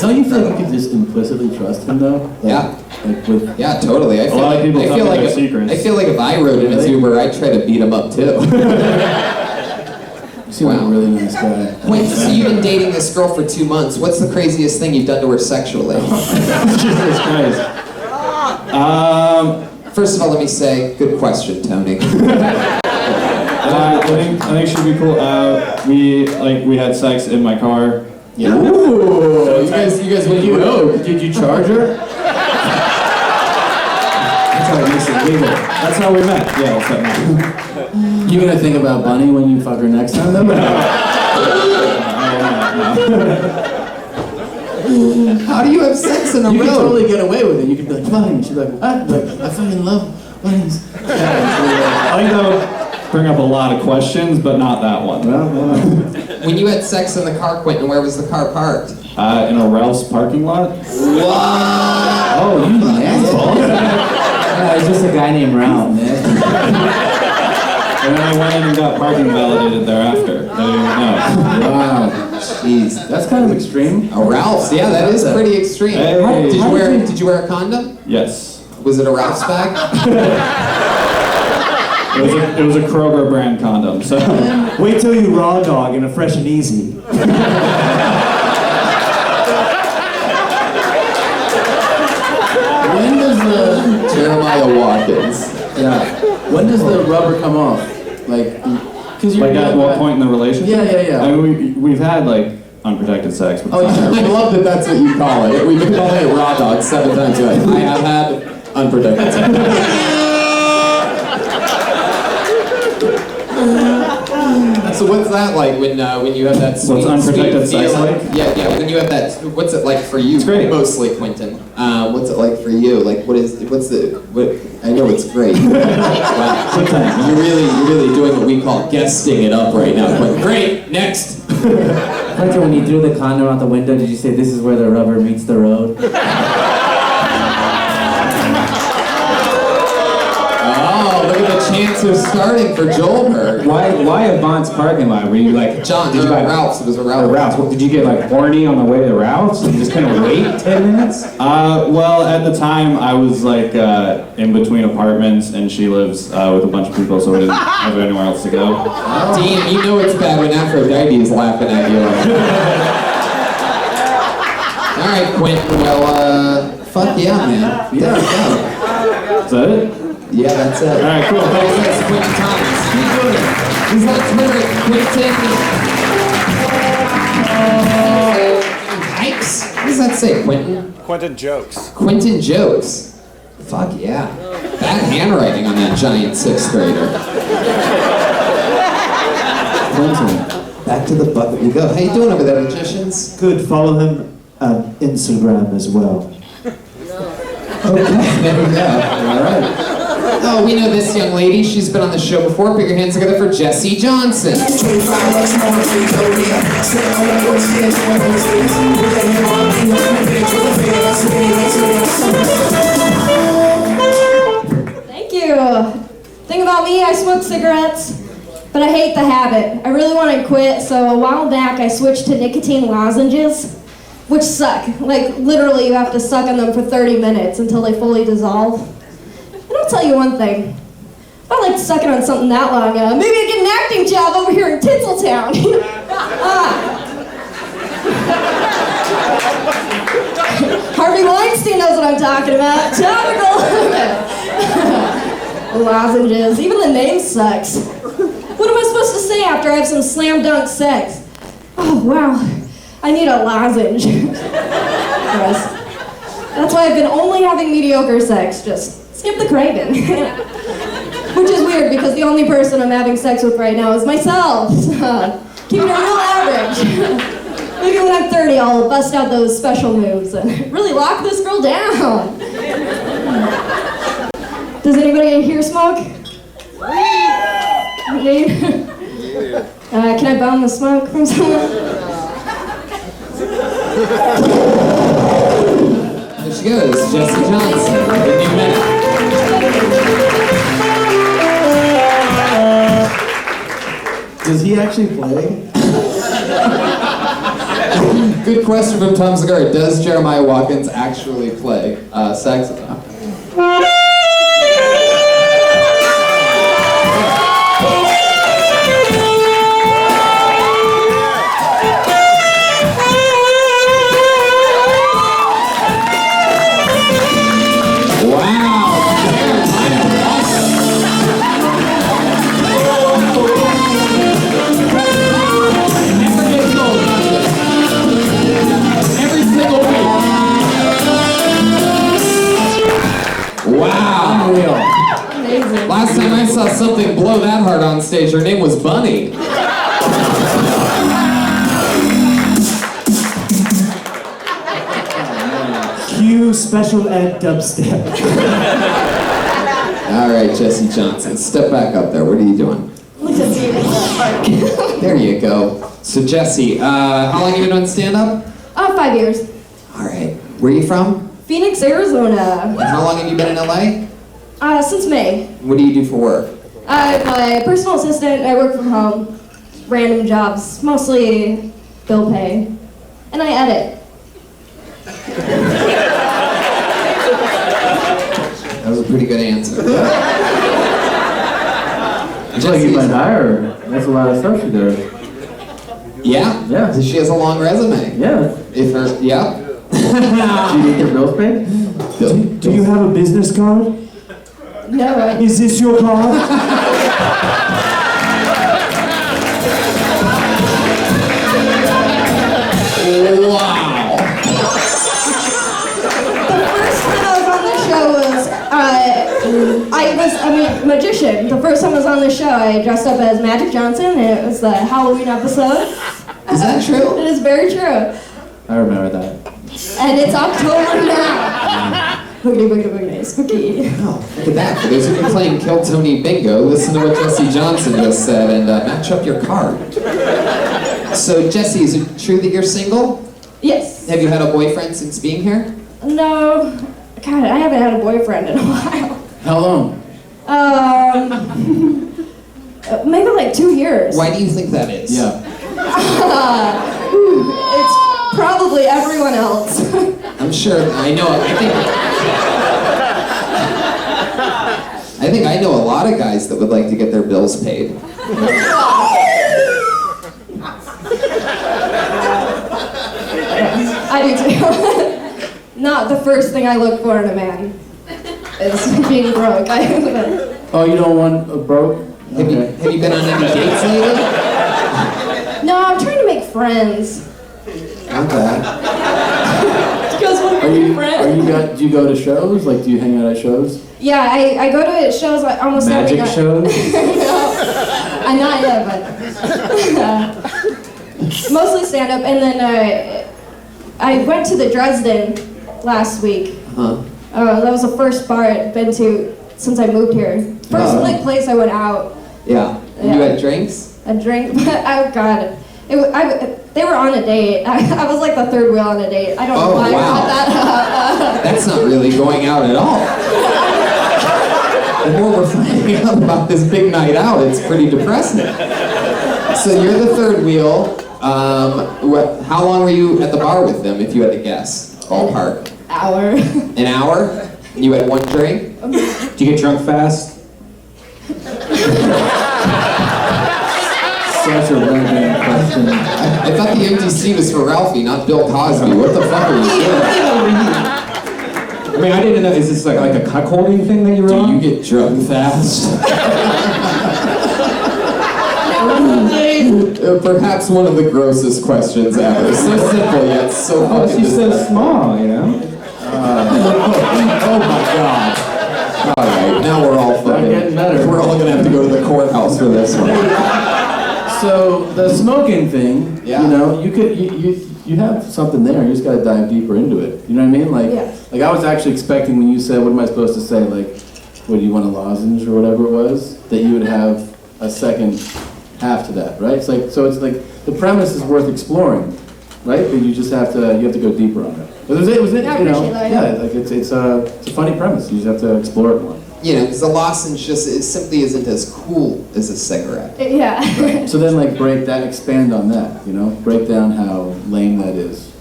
Don't you feel like you could just implicitly trust him though? Yeah. Like with Yeah, totally. I feel lot of people tell me their if, secrets. I feel like if I rode in his Uber, I'd try to beat him up too. you seem like a really nice guy. Wait, so you've been dating this girl for 2 months. What's the craziest thing you've done to her sexually? Jesus Christ. First of all, let me say, good question, Tony. I think she'd be cool. We had sex in my car. Yeah. Ooh, you guys went rogue. Did you charge her? That's how it makes it legal. That's how we met. Yeah, what's that now? You gonna think about Bunny when you fuck her next time though? How do you have sex in a You road? can totally get away with it. You could be like, Bunny. She'd be like, what? Like, I fucking love bunnies. I think that would bring up a lot of questions, but not that one. When you had sex in the car, Quentin, where was the car parked? In a Ralph's parking lot. Wow. Oh, you asshole. It's just a guy named Ralph, man. And then I went in and got parking validated thereafter. I didn't even know. Wow. Jeez. That's kind of extreme. A Ralph's, yeah, that is pretty extreme. Hey. Did you wear a condom? Yes. Was it a Ralph's bag? It was a Kroger brand condom. So Wait till you raw dog in a Fresh and Easy. When does the Jeremiah Watkins. when does the rubber come off? Like, because you're like at what point in the relationship? Yeah. I mean, we've had like unprotected sex. But Oh, I love that that's what you call it. We've been calling it raw dog 7 times. You're like, I have had unprotected sex. So what's that like when you have that sweet, What's unprotected sweet sex feeling? like? Yeah, when you have that, what's it like for you? It's great. Mostly, Quentin. What's it like for you? Like, what? I know it's great. Wow. You're really doing what we call guesting it up right now. Quentin. Great, next. Quentin, when you threw the condom out the window, did you say this is where the rubber meets the road? chance of starting for Joel Berg. Why Avant's parking lot? Were you like John, Did you buy Ralph's. It was a Or Ralph's. Ralph's? What, did you get like horny on the way to Ralph's and just couldn't wait 10 minutes? Well, at the time, I was like in between apartments, and she lives with a bunch of people, so I didn't have anywhere else to go. Dean, you know it's bad when Aphrodite is laughing at you. All right, Quentin. Well, fuck yeah, man. Yeah. Is that it? Yeah, that's it. All right, cool. That's Quentin Thomas. He's on Twitter at Quentin. Hikes? What does that say, Quentin? Quentin Jokes. Quentin Jokes. Fuck yeah. Bad handwriting on that giant 6th grader. Clinton. Back to the bucket we go. How you doing over there, magicians? Good, follow him on Instagram as well. Okay, there we go. All right. Oh, we know this young lady. She's been on the show before. Put your hands together for Jessie Johnson. Thank you. Thing about me, I smoke cigarettes, but I hate the habit. I really want to quit, so a while back I switched to nicotine lozenges, which suck. Like, literally you have to suck on them for 30 minutes until they fully dissolve. And I'll tell you one thing. If I like sucking on something that long, maybe I get an acting job over here in Tinseltown. Harvey Weinstein knows what I'm talking about. Topical. Lozenges. Even the name sucks. What am I supposed to say after I have some slam dunk sex? Oh, wow. I need a lozenge. Gross. That's why I've been only having mediocre sex. Just skip the craving. Which is weird because the only person I'm having sex with right now is myself. Keeping it real average. Maybe when I'm 30, I'll bust out those special moves and really lock this girl down. Does anybody here smoke? Can I bum the smoke from someone? There she goes, Jessie Johnson, the new minute. Does he actually play? Good question from Tom Segura. Does Jeremiah Watkins actually play saxophone? Last time I saw something blow that hard on stage, her name was Bunny. Cue special ed dubstep. All right, Jessie Johnson, step back up there. What are you doing? There you go. So Jessie, how long have you been doing stand-up? 5 years. All right. Where are you from? Phoenix, Arizona. And how long have you been in LA? Since May. What do you do for work? I'm my personal assistant. I work from home. Random jobs, mostly bill pay. And I edit. That was a pretty good answer. I feel like you might hire her. That's a lot of stuff she does. Yeah? Yeah. She has a long resume. Yeah. If her, yeah. Do you need your bills paid? Do you have a business card? No, Is this your card? Wow. The first time I was on the show was, I was a magician. The first time I was on the show, I dressed up as Magic Johnson, and it was the Halloween episode. Is that true? It is very true. I remember that. And it's October now. Boogity, boogity, boogity, spooky. Oh, look at that. For those of you playing Kill Tony Bingo, listen to what Jessie Johnson just said and match up your card. So, Jessie, is it true that you're single? Yes. Have you had a boyfriend since being here? No. God, I haven't had a boyfriend in a while. How long? Maybe like 2 years. Why do you think that is? Yeah. It's probably everyone else. I'm sure. I know. I think I know a lot of guys that would like to get their bills paid. I do too. Not the first thing I look for in a man is being broke. Oh, you don't want a broke? Have you been on any dates lately? No, I'm trying to make friends. Not bad. You guys want to make friends? Do you go to shows? Like, do you hang out at shows? Yeah, I go to shows like almost every Magic night. shows? No, I'm not yet, but mostly stand up. And then I went to the Dresden last week. Huh? That was the first bar I'd been to since I moved here. First like place I went out. Yeah. Yeah. You had drinks? A drink, but oh god, they were on a date. I was like the third wheel on a date. I don't know why I brought that up. That's not really going out at all. The more we're finding out about this big night out, it's pretty depressing. So you're the third wheel. How long were you at the bar with them, if you had to guess? Ballpark. Hour. An hour? You had one drink? Do you get drunk fast? Such a random question. I thought the empty seat was for Ralphie, not Bill Cosby. What the fuck are you doing? I mean, I didn't know. Is this like a cuckolding thing that you were Do on? you get drunk fast? Perhaps one of the grossest questions ever. So simple yet so Oh, fucking she's so disgusting. small, you know? Oh my god. Alright, now we're all fucking... getting better. We're all gonna have to go to the courthouse for this one. So the smoking thing, Yeah. you know, you have something there. You just gotta dive deeper into it. You know what I mean? Like, Yeah. like I was actually expecting when you said, "What am I supposed to say?" Like, "What do you want, a lozenge or whatever it was?" That you would have a second half to that, right? It's like, so it's like the premise is worth exploring, right? But you just have to go deeper on it. But it was I you know, appreciate that, yeah. yeah, like it's a funny premise. You just have to explore it more. You know, because a lozenge just it simply isn't as cool as a cigarette. Yeah. So then, like, expand on that. You know, break down how lame that is.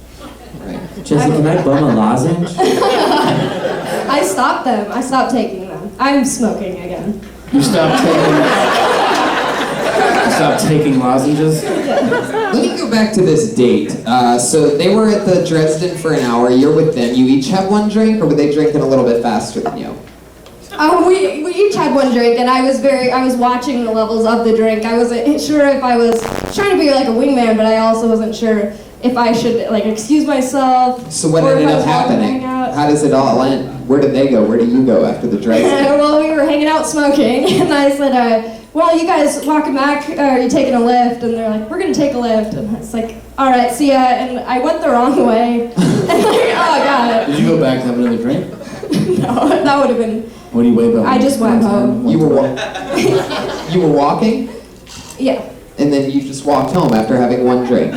Right. Jesse, can I bum a lozenge? I stopped them. I stopped taking them. I'm smoking again. You stop taking lozenges. Let me go back to this date. So they were at the Dresden for an hour. You're with them. You each have one drink, or were they drinking a little bit faster than you? We each had one drink, and I was watching the levels of the drink. I wasn't sure if I was trying to be like a wingman, but I also wasn't sure if I should like excuse myself. So what or if ended I up was allowed to happening? hang out. How does it all end? Where did they go? Where do you go after the Dresden? Well, we were hanging out smoking, and I said, well, you guys walking back, or are you taking a lift? And they're like, we're gonna take a lift. And it's like, all right, see ya. And I went the wrong way. And like, oh god. Did you go back to have another drink? No, that would have been. What do you weigh about? I just went home. You were you were walking, Yeah. and then you just walked home after having one drink.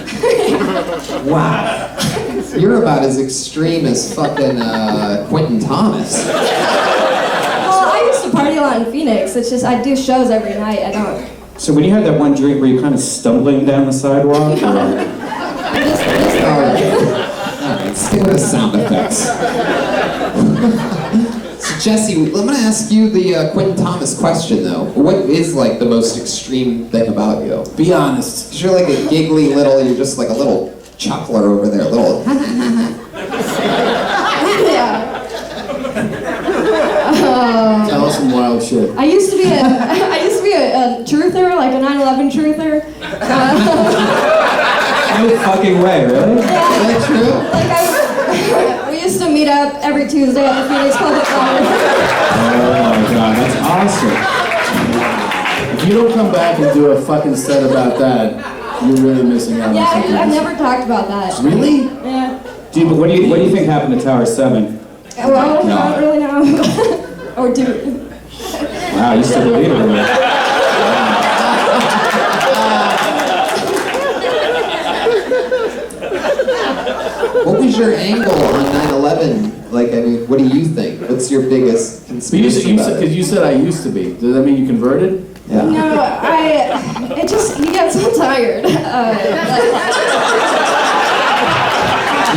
Wow. You're about as extreme as fucking Quentin Thomas. Well, I used to party a lot in Phoenix. It's just I do shows every night. I don't. So when you had that one drink, were you kind of stumbling down the sidewalk? Or? Alright, stick with the sound effects. So Jesse, I'm gonna ask you the Quentin Thomas question though. What is like the most extreme thing about you? Be honest. 'Cause you're like a giggly little, you're just like a little chuckler over there, a little. Yeah. Tell us some wild shit. I used to be a truther, like a 9/11 truther. No fucking way, really? Is that true? Like we used to meet up every Tuesday at the Phoenix Public Library. Oh my god, that's awesome. If you don't come back and do a fucking set about that, you're really missing out on Yeah, something. I've never talked about that. Really? Yeah. What do you think happened to Tower 7? Well, I don't really know. Or do. Wow, you still believe it? Really? What was your angle on 9/11? Like, I mean, what do you think? What's your biggest conspiracy about it? Because you said I used to be. Does that mean you converted? Yeah. No, you get so tired. You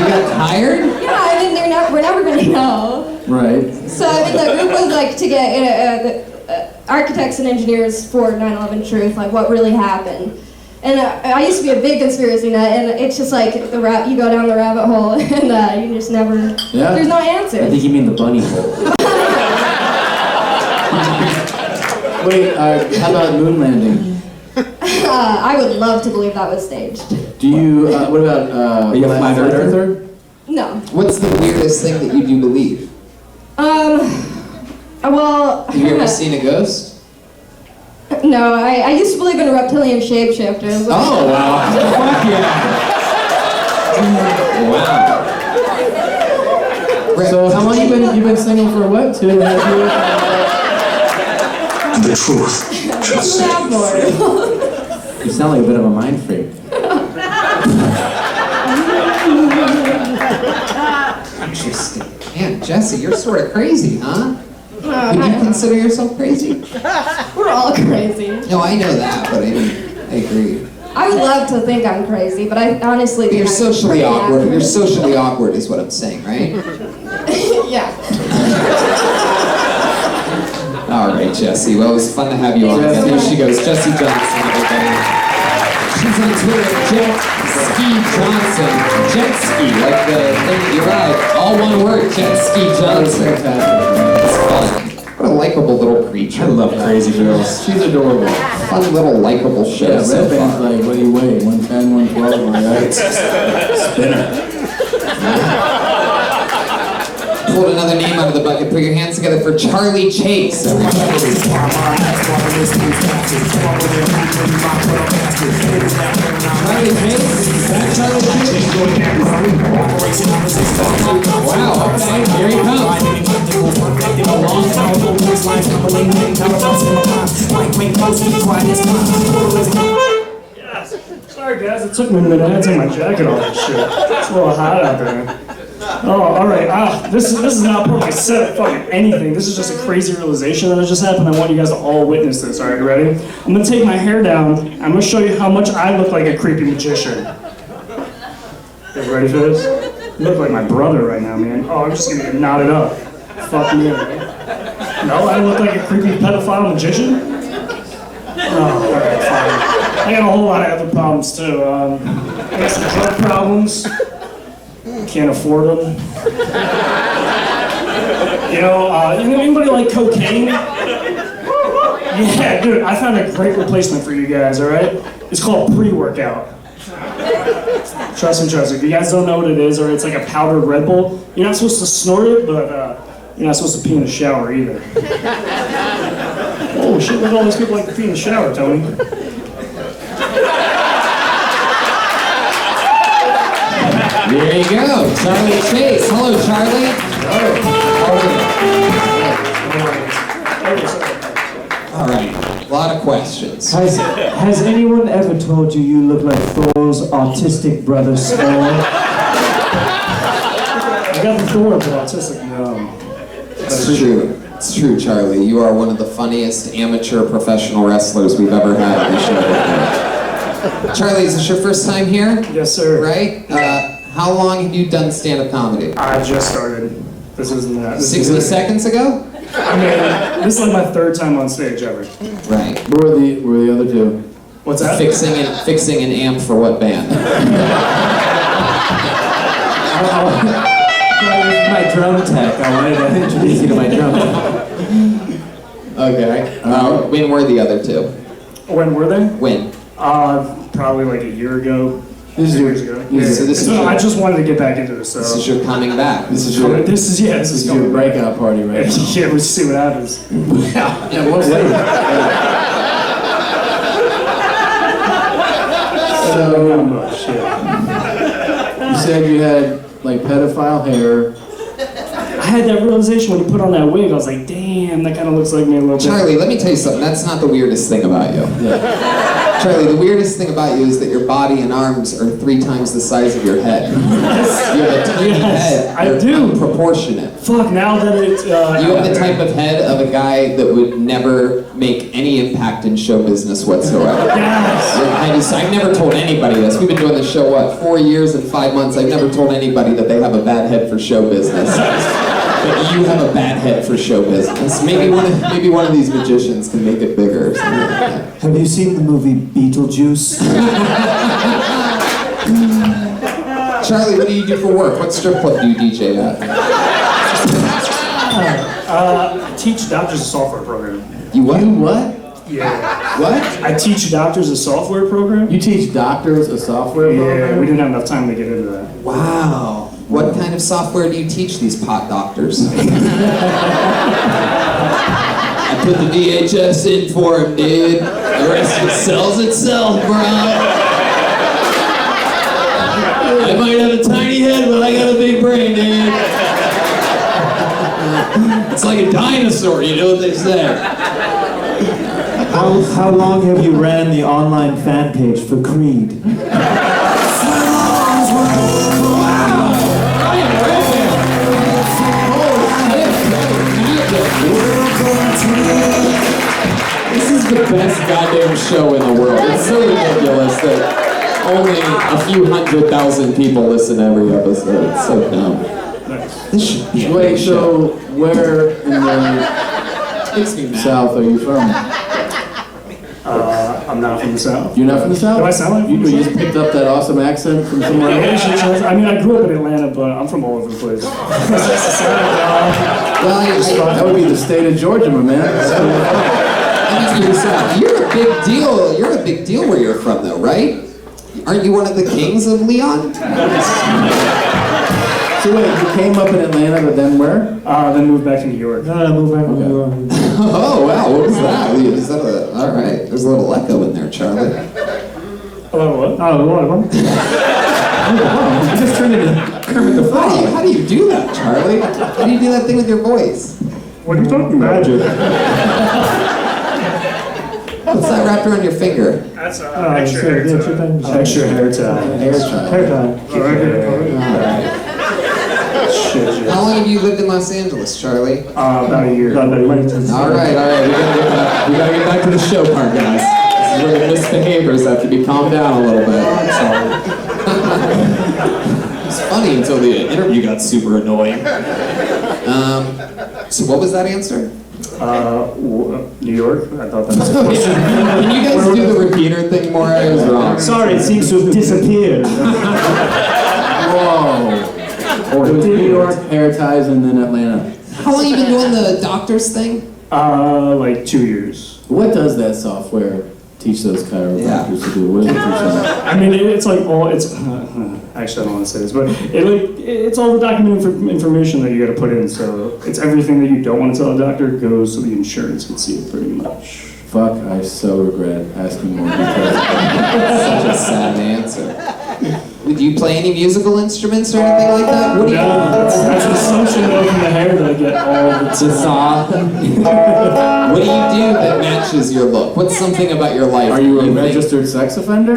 got tired? Yeah, I mean, we're never gonna know. Right. So, I mean, the group was like to get the architects and engineers for 9/11 truth, like what really happened. And I used to be a big conspiracy nut, and it's just like you go down the rabbit hole, and you just never. Yeah. There's no I answers. think you mean the bunny hole. Wait, how about moon landing? I would love to believe that was staged. Do you, what about, Are you a flat earther? No. What's the weirdest thing that you do believe? Well. Have you ever seen a ghost? No, I used to believe in reptilian shapeshifters. Oh, wow. Fuck yeah! Wow. So how long you been single for what? 2.5 years? The truth. Just say Not more. You sound like a bit of a mind freak. Interesting. Man, Jesse, you're sort of crazy, huh? Would you consider yourself crazy? We're all crazy. No, I know that, but I agree. I would love to think I'm crazy, but I honestly But think you're I'm socially pretty awkward. average. You're socially awkward is what I'm saying, right? Yeah. All right, Jessie. Well, it was fun to have you on again. There she goes, Jessie Johnson, everybody. She's on Twitter, Jet Ski Johnson. Jet ski, like the thing that you ride. All one word, Jet Ski Johnson. It's fun. What a likable little creature. I love crazy girls. She's adorable. Fun little likable show Yeah, so Redban's far. like, what do you weigh? 110, 112, right? Spinner. Pulled another name out of the bucket. Put your hands together for Charlie Chase, everybody. Charlie Chase. Charlie Chase. Wow, okay, here he comes. Sorry guys, it took me a minute. I had to take my jacket off and shit. It's a little hot out there. Oh, alright. This is not part of my set fucking anything. This is just a crazy realization that just happened. I want you guys to all witness this. Alright, you ready? I'm gonna take my hair down. I'm gonna show you how much I look like a creepy magician. You ready for this? You look like my brother right now, man. Oh, I'm just gonna get knotted up. Fuck me. No, I look like a creepy pedophile magician? Oh, alright, fine. I got a whole lot of other problems too. I got some drug problems. Can't afford them. Anybody like cocaine? Yeah, dude, I found a great replacement for you guys, alright? It's called pre-workout. Trust me. If you guys don't know what it is, or it's like a powdered Red Bull, you're not supposed to snort it, but you're not supposed to pee in the shower either. Oh shit, look at all these people like to pee in the shower, Tony. There you go, Charlie Chase. Hello, Charlie. All right, a lot of questions. Has anyone ever told you you look like Thor's autistic brother Thor? I got the Thor, but autistic, no. It's true. It's true, Charlie. You are one of the funniest amateur professional wrestlers we've ever had on the show. Charlie, is this your first time here? Yes, sir. Right? How long have you done stand-up comedy? I just started. This isn't that. 60 seconds ago? I mean, this is like my third time on stage ever. Right. Where were the other two? What's that? Fixing an amp for what band? My drum tech. I wanted to introduce you to my drum tech. Okay. When were the other two? When were they? When? Probably like a year ago. This is 2 your, years ago. So this is No, your- I just wanted to get back into this. So. This is your coming back. this is your This is your coming. breakout party, right? Yeah, we'll see what happens. Yeah, what's that? So, Not much, yeah. you said you had like pedophile hair. I had that realization when you put on that wig. I was like, damn, that kind of looks like me a little bit. Charlie, let me tell you something. That's not the weirdest thing about you. Charlie, the weirdest thing about you is that your body and arms are 3 times the size of your head. You have a tiny head. I do. Proportionate. Fuck, now that it's... You have the type of head of a guy that would never make any impact in show business whatsoever. Yes. I've never told anybody this. We've been doing this show, 4 years and 5 months. I've never told anybody that they have a bad head for show business. But you have a bad head for show business. Maybe one of these magicians can make it bigger or something like that. Have you seen the movie Beetlejuice? Charlie, what do you do for work? What strip club do you DJ at? I teach doctors a software program. You what? You what? Yeah. What? I teach doctors a software program. You teach doctors a software program? Yeah, we didn't have enough time to get into that. Wow. What kind of software do you teach these pot doctors? I put the VHS in for him, dude. The rest of it sells itself, bro. I might have a tiny head, but I got a big brain, dude. It's like a dinosaur, you know what they say. How long have you ran the online fan page for Creed? This is the best goddamn show in the world. It's so ridiculous that only a few 100,000 people listen to every episode. It's so dumb. This should be a Wait, big show. so where in the Makes me mad. South are you from? I'm not from the South. You're not from the South? Do I sound like you from the just picked up that awesome accent from somewhere else? I mean, I grew up in Atlanta, but I'm from all over the place. Well, That would be the state of Georgia, my man. you're a big deal. You're a big deal where you're from, though, right? Aren't you one of the kings of Leon? So wait, you came up in Atlanta, but then where? Then moved back to New York. No, I moved back to New York. Oh, wow. What was that? Is that all right. There's a little echo in there, Charlie. Hello, what? Oh, what? You just turned into Kermit the Frog. How do you do that, Charlie? How do you do that thing with your voice? What are you talking about? Magic. What's that wrapped around your finger? That's Extra hair tie. Extra hair tie. Hair tie. Hair tie. How long have you lived in Los Angeles, Charlie? About a year. All right. We gotta get back to the show part, guys. This is where the misbehaviors have to be calmed down a little bit. It's funny until the interview got super annoying. So what was that answer? New York? I thought that was a question. Can you guys do the repeater thing more? I was wrong. Sorry, it seems to have disappeared. Whoa. It was New York, hair ties, and then Atlanta. How long have you been doing the doctor's thing? Like 2 years. What does that software teach those chiropractors to do? What does it teach them? I mean, it's like all it's. Actually, I don't want to say this, but it's all the document information that you got to put in. So it's everything that you don't want to tell a doctor goes so the insurance can see it pretty much. Fuck, I so regret asking more details. Such a sad answer. Do you play any musical instruments or anything like that? What do you? That's an assumption though from the hair that I get all the time. What do you do that matches your look? What's something about your life? Are you a think- registered sex offender?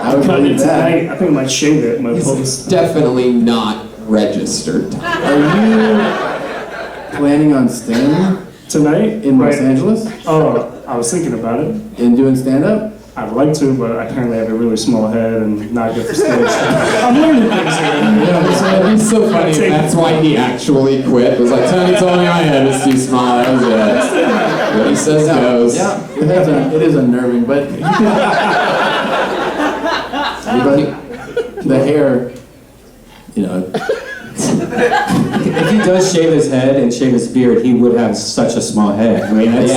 I would cut it that. tonight. I think I might shave it. My post. Definitely not registered. Are you planning on staying Tonight? in Los Angeles Oh, I was thinking about it. and doing stand-up? I'd like to, but apparently I have a really small head and not good for stage. I'm learning things here. It'd be so funny if that's why he actually quit. It was like, Tony told me my head was too small. That was it. What he says goes. Yeah, it is unnerving, but the hair, you know. If he does shave his head and shave his beard, he would have such a small head. I mean, that's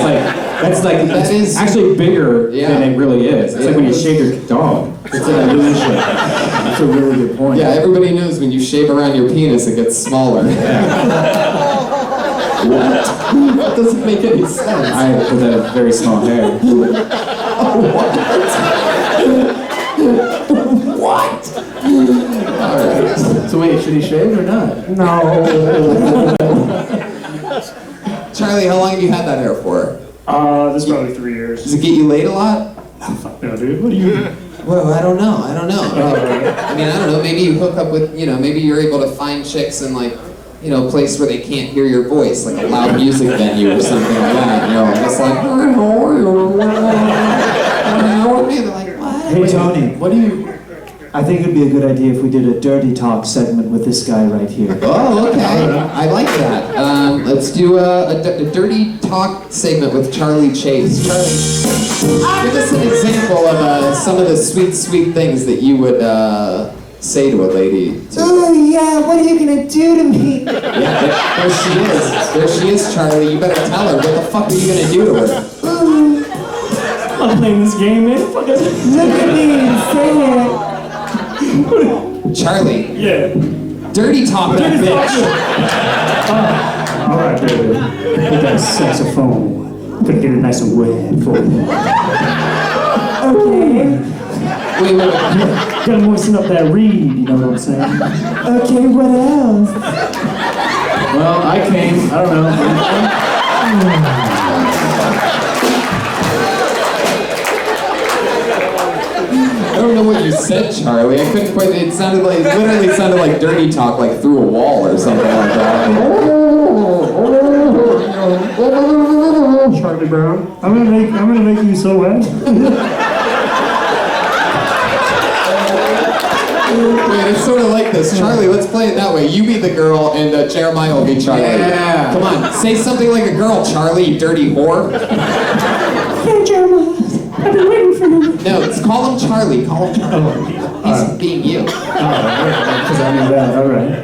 That is- actually bigger than it really is. It's like when you shave your dog. It's an illusion. That's a really good point. Yeah, everybody knows when you shave around your penis, it gets smaller. What? That doesn't make any sense. I have a very small hair. What? All right. So wait, should he shave or not? No. Charlie, how long have you had that hair for? This is probably 3 years. years. Does it get you laid a lot? No, dude. What do you mean? Well, I don't know. I don't know. Maybe you hook up with, maybe you're able to find chicks in like, a place where they can't hear your voice, like a loud music venue or something like that. Just like, they're like, what? Hey Tony, What do you? I think it'd be a good idea if we did a dirty talk segment with this guy right here. Oh, okay. I like that. Let's do a dirty talk segment with Charlie Chase. Charlie, give us an example of some of the sweet things that you would say to a lady. Oh yeah, what are you gonna do to me? Yeah, there she is. There she is, Charlie. You better tell her. What the fuck are you gonna do to her? I'm playing this game, man. Fuck it. Look at me and say it. Charlie, Yeah. dirty talk that bitch. All right, baby. Get that saxophone. Gonna get it nice and wet for you. Okay. Wait. Gotta moisten up that reed, you know what I'm saying? Okay, what else? Well, I came. I don't know. I don't know what you said, Charlie. I couldn't quite. It literally sounded like dirty talk, like through a wall or something like that. Charlie Brown. I'm gonna make you so wet. Wait, it's sort of like this. Charlie, let's play it that way. You be the girl and Jeremiah will be Charlie. Yeah. Come on, say something like a girl, Charlie, you dirty whore. Hey Jeremiah, I've been waiting for you. No, call him Charlie. Call him Charlie. He's being you. Because I knew that. All right.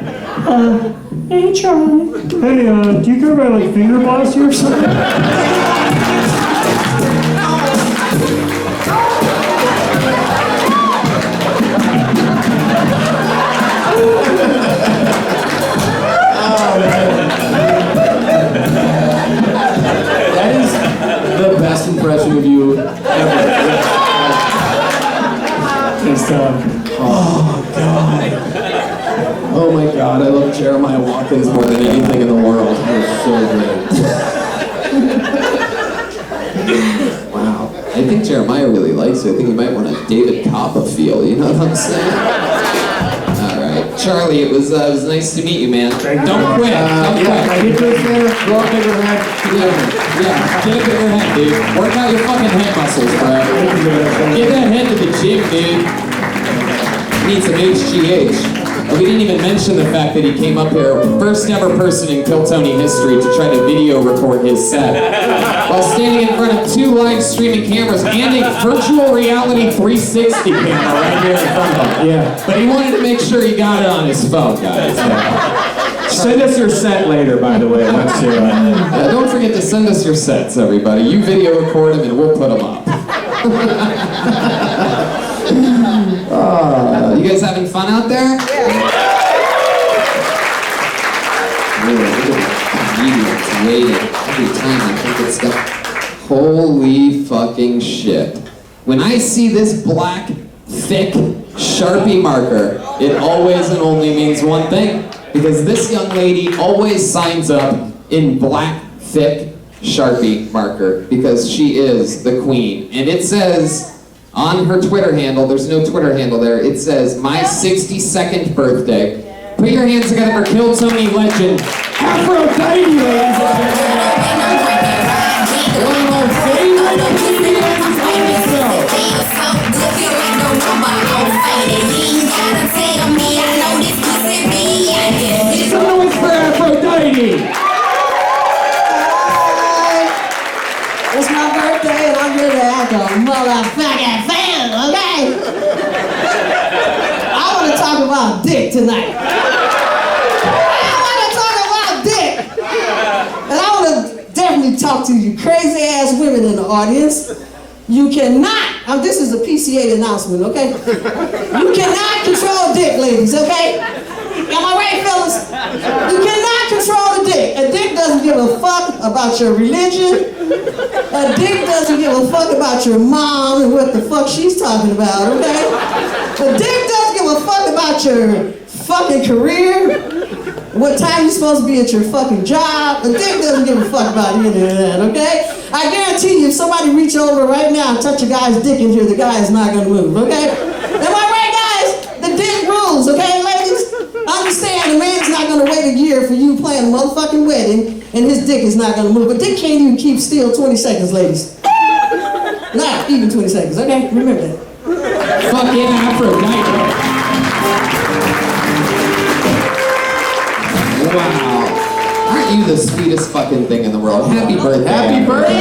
Hey Charlie. Hey, do you go by like finger boss or something? That is the best impression of you ever. It's Oh my God, I love Jeremiah Watkins more than anything in the world. He's so great. Wow. I think Jeremiah really likes you. I think he might want a David Copperfield, you know what I'm saying? Alright. Charlie, it was nice to meet you, man. Don't quit. Don't quit. I get this there. Go up bigger head. Yeah, get a bigger head, dude. Work out your fucking head muscles, bro. Get that head to the gym, dude. Need some HGH. We didn't even mention the fact that he came up here, first ever person in Kill Tony history to try to video record his set, while standing in front of 2 live streaming cameras and a virtual reality 360 camera right here in front of him. Yeah. But he wanted to make sure he got it on his phone, guys. Send us your set later, by the way. Once you, Don't forget to send us your sets, everybody. You video record them and we'll put them up. You guys having fun out there? Comedians waiting every time I think it's got. Holy fucking shit. When I see this black, thick Sharpie marker, it always and only means one thing. Because this young lady always signs up in black, thick Sharpie marker. Because she is the queen. And it says on her Twitter handle, there's no Twitter handle there, it says, my 62nd birthday. Put your hands together for Kill Tony legend, Aphrodite, ladies and gentlemen. One of our favorite comedians on the show. Some noise for Aphrodite. It's my birthday and I'm here to act a motherfucking fan, okay? I want to talk about dick tonight. And I want to definitely talk to you crazy ass women in the audience. You cannot, this is a PCA announcement, okay? You cannot control dick, ladies, okay? Am I right, fellas? You cannot control a dick. A dick doesn't give a fuck about your religion. A dick doesn't give a fuck about your mom and what the fuck she's talking about, okay? A dick doesn't give a fuck about about your fucking career, what time you're supposed to be at your fucking job. A dick doesn't give a fuck about any of that, okay? I guarantee you, if somebody reach over right now and touch a guy's dick in here, the guy is not gonna move, okay? Am I right, guys? The dick rules, okay, ladies? Understand, the man's not gonna wait a year for you playing a motherfucking wedding, and his dick is not gonna move. But dick can't even keep still 20 seconds, ladies. Not even 20 seconds, okay? Remember that. Fuck yeah, Aphrodite. Wow. Aren't you the sweetest fucking thing in the world? Happy birthday. Happy birthday!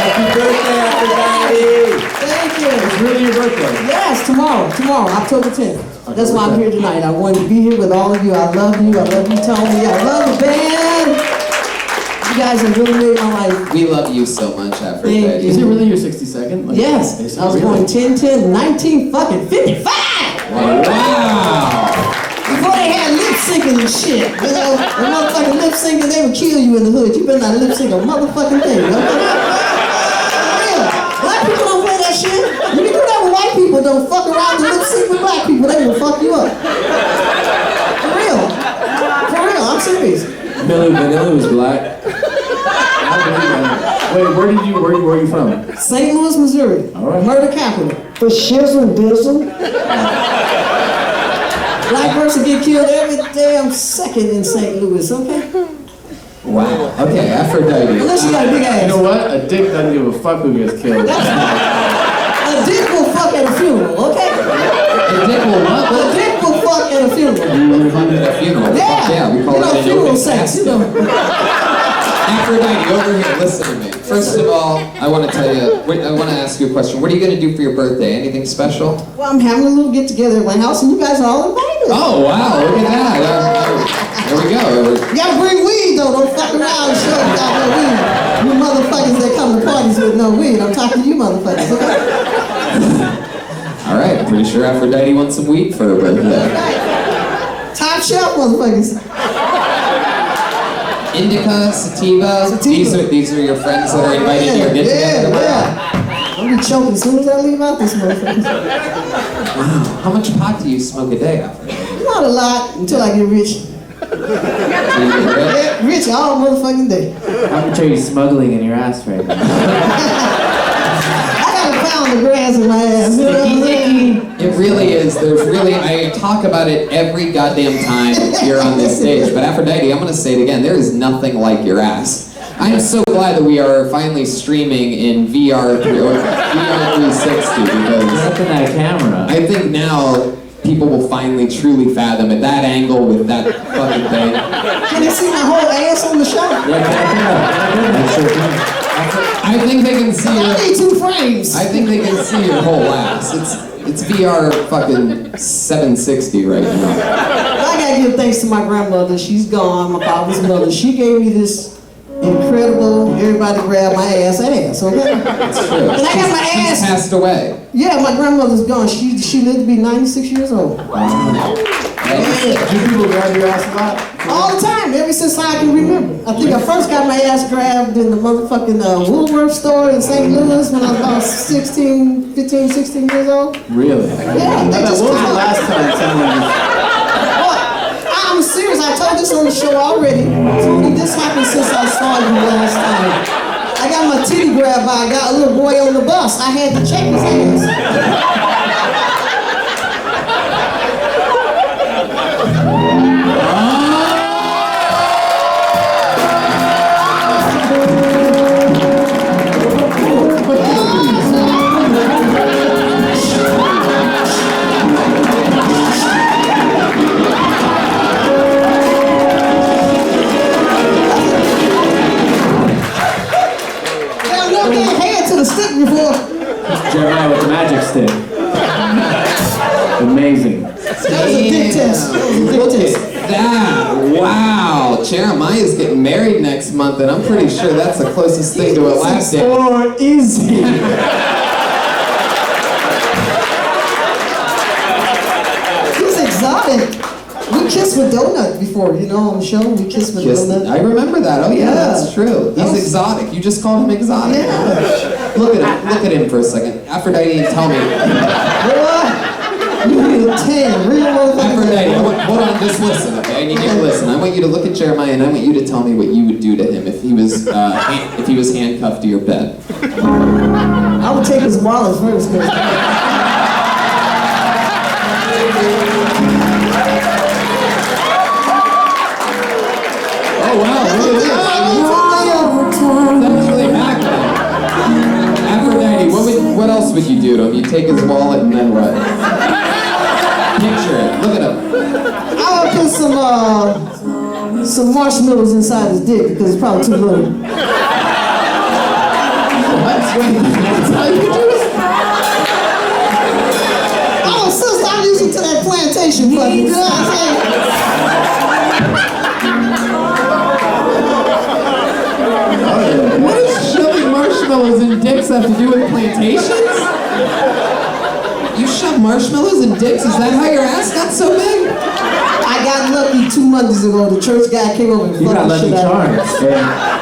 Happy birthday, Aphrodite! Thank you. It's really your birthday. Yes, tomorrow, October 10th. That's why I'm here tonight. I wanted to be here with all of you. I love you, Tony. I love the band. You guys have really made my life. We love you so much, Aphrodite. Thank you. Is it really your 62nd? Like, Yes, is it I was really? born 10/10/1955. Wow. Before they had lip syncing and shit, you know, the motherfucking lip syncing, they would kill you in the hood. You better not lip sync a motherfucking thing. You know? Real. Black people don't play that shit. You can do that with white people. Don't fuck around and lip sync with black people. They will fuck you up. For real. For real. I'm serious. Millie Vanilli was black. Wait, where are you from? St. Louis, Missouri. All right. Murder capital. For shizzle bizzle. Black person get killed every damn second in St. Louis, okay? Wow. Okay, Aphrodite. Unless you got a big ass. You know what? A dick doesn't give a fuck who gets killed. A dick will fuck at a funeral, okay? A dick will what? A dick will fuck at a funeral. Fuck at a funeral. Yeah, we call you know, that an funeral open sex, you casket. know. Aphrodite, over here, listen to me. First of all, I want to tell you, I want to ask you a question. What are you going to do for your birthday? Anything special? Well, I'm having a little get together at my house, and you guys are all invited. Oh, wow, look at that. There we go. You gotta bring weed though. Don't fuck around and show you got no weed. You motherfuckers that come to parties with no weed. I'm talking to you motherfuckers, okay? All right, I'm pretty sure Aphrodite wants some weed for her birthday. Top shelf motherfuckers. Indica, sativa. These are your friends that are invited to your get together. Yeah. I'll be choking as soon as I leave out this motherfucker. Wow. How much pot do you smoke a day, Aphrodite? Not a lot until I get rich. Do you get rich? Yeah, rich all motherfucking day. How much are you smuggling in your ass right now? I got a pound of grass in my ass. You know what I'm saying? It really is. I talk about it every goddamn time you're on this stage. But Aphrodite, I'm going to say it again. There is nothing like your ass. I'm so glad that we are finally streaming in VR 360 because Look at that camera. I think now people will finally truly fathom at that angle with that fucking thing. Can you see my whole ass on the show? I think they can see I your. need 2 frames. I think they can see your whole ass. It's VR fucking 760 right now. I gotta give thanks to my grandmother. She's gone, my father's mother. She gave me this incredible, everybody grab my ass, okay? That's true. And I got my She's ass. passed away. Yeah, my grandmother's gone. She lived to be 96 years old. Do people grab your ass a lot? All the time, ever since I can remember. I think I first got my ass grabbed in the motherfucking Woolworth store in St. Louis when I was about 15, 16 years old. Really? Yeah, they What was just the come. last time someone I'm serious. I told this on the show already. Tony, this happened since I saw you last time. I got my titty grabbed by a guy, a little boy on the bus. I had to check his ass. Jeremiah with the magic stick. Amazing. That was a dick test. That was a dick test. That, wow. Jeremiah's getting married next month, and I'm pretty sure that's the closest thing to a lap dance. Or easy. He's exotic. We kissed with donut before, you know, on the show. We kissed with donut. I remember that. Oh yeah, Yeah. that's true. He's exotic. You just called him exotic. Yeah. Look at him for a second. Aphrodite, tell me. You need a look tan, real motherfucking Aphrodite, tan. hold on, just listen, okay? I need you to listen. I want you to look at Jeremiah and I want you to tell me what you would do to him if he was handcuffed to your bed. I would take his wallet first. Oh wow, look at this. It's actually happening. Aphrodite, what else would you do to him? You take his wallet and then what? Picture it. Look at him. I would put some marshmallows inside his dick because it's probably too little. That's how you do it. Oh, sister, I'm used to that plantation fucking. You know what I'm saying? What does shoving marshmallows in dicks have to do with plantations? You shove marshmallows in dicks? Is that how your ass got so big? I got lucky 2 months ago. The church guy came over and You got fucked the lucky shit out of me. charms.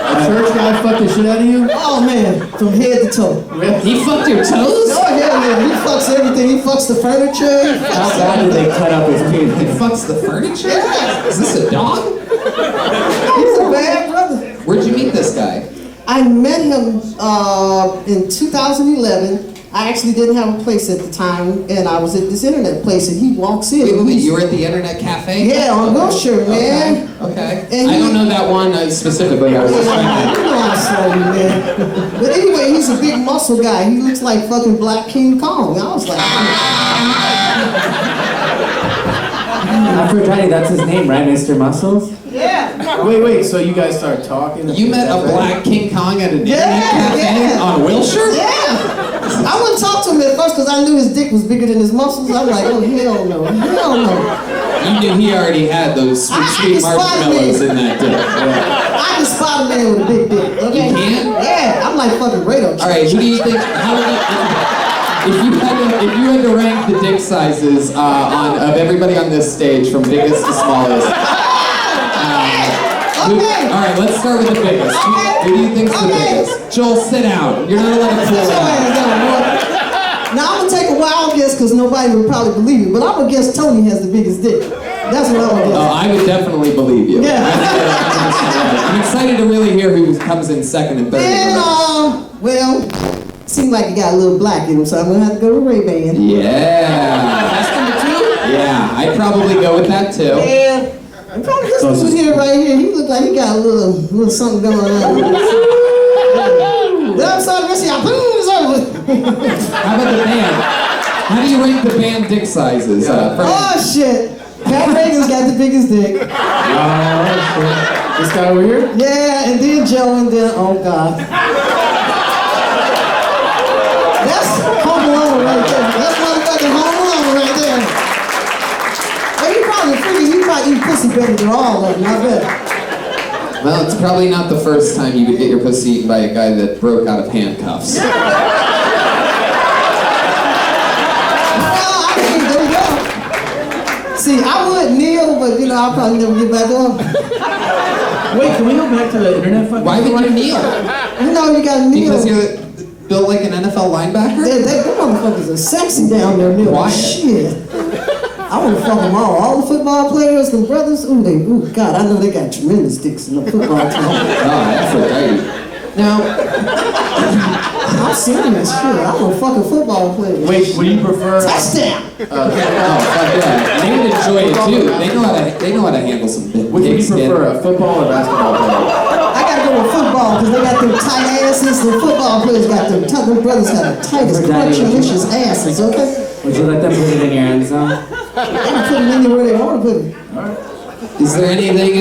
A church guy fucked the shit out of you? Oh man, from head to toe. He fucked your toes? Oh hell yeah, he fucks everything. He fucks the furniture. He How fucks bad did they cut up his He penis? fucks the furniture? Yeah. Is this a dog? He's a bad brother. Where'd you meet this guy? I met him in 2011. I actually didn't have a place at the time, and I was at this internet place, and he walks in. Wait, you were at the internet cafe? Yeah, on Wilshire, man. Okay. And I don't know that one specifically. I was just trying Yeah, you know I'm sorry, man. But anyway, he's a big muscle guy. He looks like fucking Black King Kong. I was like, Aphrodite, that's his name, right, Mr. Muscles? yeah. Wait, so you guys start talking? You met a Black King Kong at an internet Yeah, cafe yeah. on Wilshire? Yeah. I wouldn't talk to him at first because I knew his dick was bigger than his muscles. I'm like, oh, hell no. Hell no. You knew he already had those sweet, I sweet spotted marshmallows me. in that dick. I can spot a man with a big dick. Okay? You can? Yeah, I'm like fucking radar. All right, who do you think? How many? If you had to rank the dick sizes of everybody on this stage from biggest to smallest. Okay. All right, let's start with the biggest. Who do you think's the biggest? Joel, sit down. You're not allowed to pull it out. Now I'm gonna take a wild guess because nobody would probably believe me, but I'm gonna guess Tony has the biggest dick. That's what I'm gonna guess. Oh, I would definitely believe you. Yeah. I'm excited to really hear who comes in second and third. And well, seems like he got a little black in him, so I'm gonna have to go to Regan. Yeah. That's number 2. Yeah, I'd probably go with that too. Yeah. And probably this dude here right here, he look like he got a little something going on. Then I'm sorry, the rest of y'all, boom, it's over. How about the band? How do you rank the band dick sizes? Oh shit. Pat Regan's got the biggest dick. This guy over here? Yeah, and then Joe, and then, oh God. That's Home Alone right there. That's motherfucking Home Alone right there. Well, you probably figure you probably eat pussy better than all of them, I bet. Well, it's probably not the first time you would get your pussy eaten by a guy that broke out of handcuffs. Well, I mean, there you go. See, I would kneel, but you know, I'll probably never get back up. Wait, can we go back to the internet fucking? Why would you kneel? You know, you gotta kneel. Because you're built like an NFL linebacker? Them motherfuckers are sexy down there, kneeling. Quiet. Shit. I want to fuck them all. All the football players, the brothers, ooh, God, I know they got tremendous dicks in the football team. Oh, Aphrodite. Now, I'm serious, shit. I'm a fucking football player. Wait, would you prefer? Touchdown! oh, fuck yeah. They would enjoy it too. They know how to handle some big Which would you skin. prefer, a football or basketball player? I gotta go with football because they got them tight asses. The football players got them tight. Them brothers got the tightest, scrumptious asses, okay? Would you let them put it in your end zone? They can put them anywhere they want to put them. Is there anything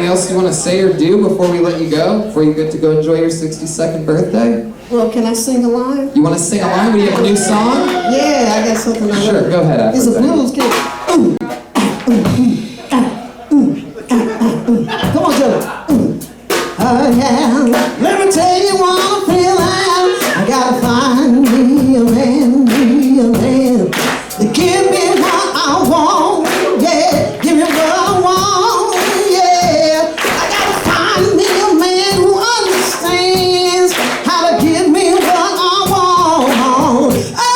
else you want to say or do before we let you go? Before you get to go enjoy your 62nd birthday? Well, can I sing a line? You want to sing a line? Do you have a new song? Yeah, I got something I Sure, go ahead, It's a Aphrodite. blues kid. Come on, Joe. Let me tell you what I feel like. I gotta find me a man, to give me what I want, yeah, give me what I want, yeah. I gotta find me a man who understands how to give me what I want. Oh,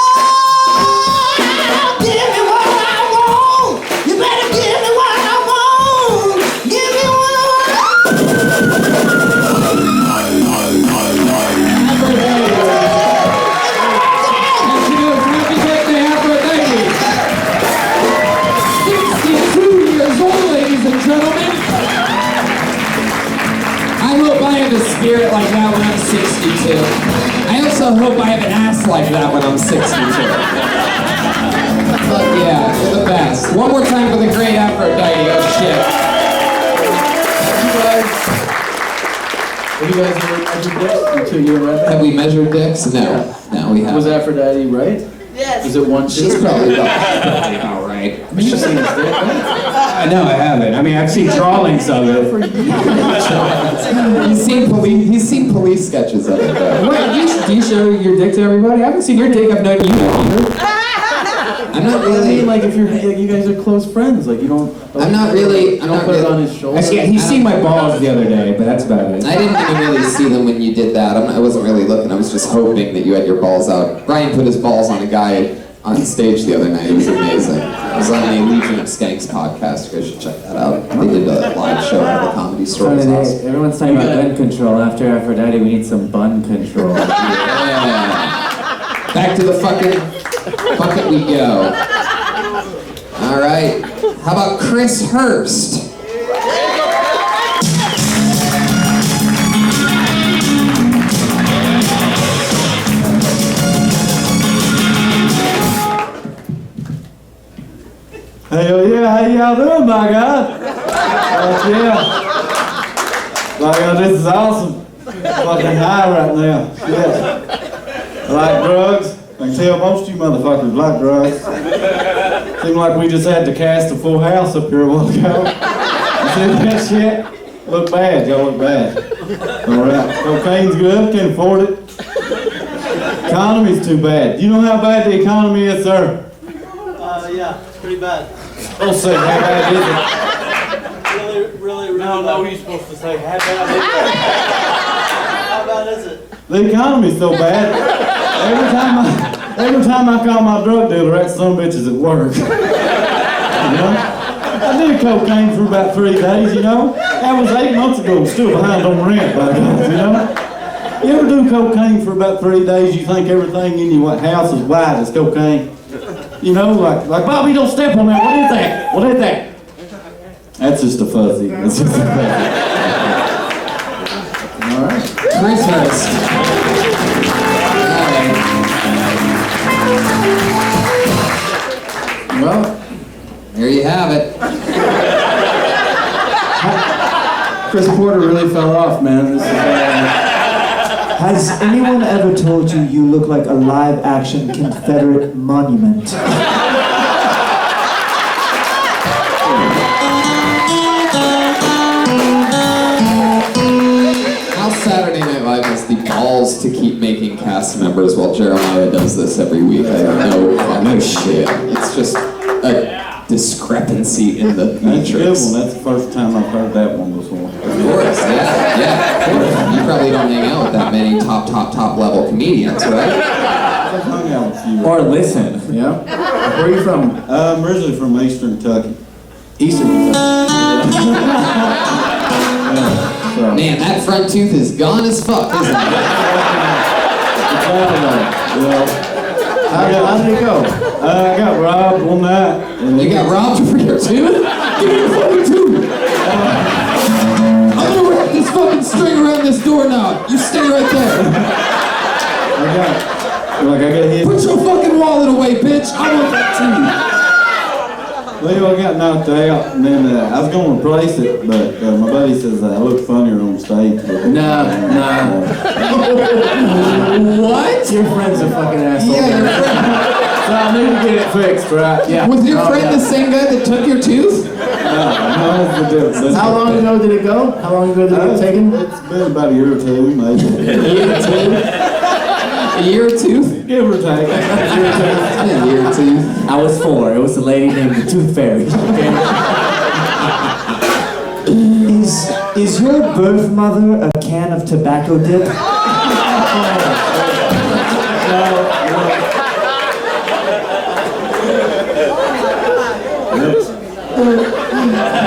give me what spirit like that when I'm 62. I also hope I have an ass like that when I'm 62. But yeah, you're the best. One more time for the great Aphrodite. Oh shit. Have you guys ever measured dicks until you were Redban? Have we measured dicks? No. No, we haven't. Was Aphrodite right? Yes. Was it one She's shit? probably about right. You've seen his dick, right? No, I haven't. I mean, I've seen drawings of it. He's seen police sketches of it though. Wait, do you show your dick to everybody? I haven't seen your dick. I've known you either. I'm not I really. mean, like if you guys are close friends, like you don't. I'm not really. You don't put it on his shoulder. Actually, yeah, he's seen my balls the other day, but that's about it. I didn't even really see them when you did that. I wasn't really looking. I was just hoping that you had your balls out. Brian put his balls on a guy on stage the other night. It was amazing. It was on the Legion of Skanks podcast. You guys should check that out. They did a live show at the Comedy Store. It was awesome. Everyone's talking about gun control. After Aphrodite, we need some bun control. Yeah. Back to the fucking bucket we go. All right. How about Chris Hurst? Hell yeah, how y'all doing, my God? Yeah. This is awesome. Fucking high right now. Shit. I like drugs. I can tell most of you motherfuckers like drugs. Seemed like we just had to cast a full house up here a while ago. You see that shit? Look bad, y'all look bad. Alright, cocaine's good, can afford it. Economy's too bad. You know how bad the economy is, sir? Yeah, pretty bad. Don't say how bad is it. Really no, you're supposed to say how bad is it? How bad is it? The economy's so bad. Every time I call my drug dealer, that son of a bitch is at work. You know? I did cocaine for about 3 days, you know? That was 8 months ago. I'm still behind on rent, by God, you know? You ever do cocaine for about 3 days, you think everything in your house is white as cocaine? You know, like Bobby, don't step on that. What is that? What is that? That's just a fuzzy. That's just a fuzzy. All right. Chris Hurst. Well, There you have it. Chris Porter really fell off, man. This is, Has anyone ever told you you look like a live-action Confederate monument? How Saturday Night Live has the balls to keep making cast members while Jeremiah does this every week. I have no fucking shit. It's just a discrepancy in the That's a good matrix. one. That's the first time I've heard that one before. Of course, yeah, of course. You probably don't hang out with that many top level comedians, right? I've hung out with a few. or listen, yeah? Where are you from? I'm originally from Eastern Kentucky. Eastern Kentucky. So, Man, that front tooth is gone as fuck, isn't it? how did it go? I got robbed one night. You got robbed for your tooth? Give me your fucking tooth! I'm gonna wrap this fucking string around this doorknob. You stay right there. I got hit. Put your fucking wallet away, bitch. I want that tooth. Well, I got knocked out, and then I was going to replace it, but my buddy says I look funnier on stage. Nah. What? Your friend's a fucking asshole. Yeah, your friend. So I need to get it fixed, right? Yeah. Was your friend the same guy that took your tooth? No, it's the difference. How long ago did it go? How long ago did it get taken? It's been about a year or two, maybe. A year or two? Give or take. A year or two. I was 4. It was a lady named the Tooth Fairy. Okay? Is your birth mother a can of tobacco dip?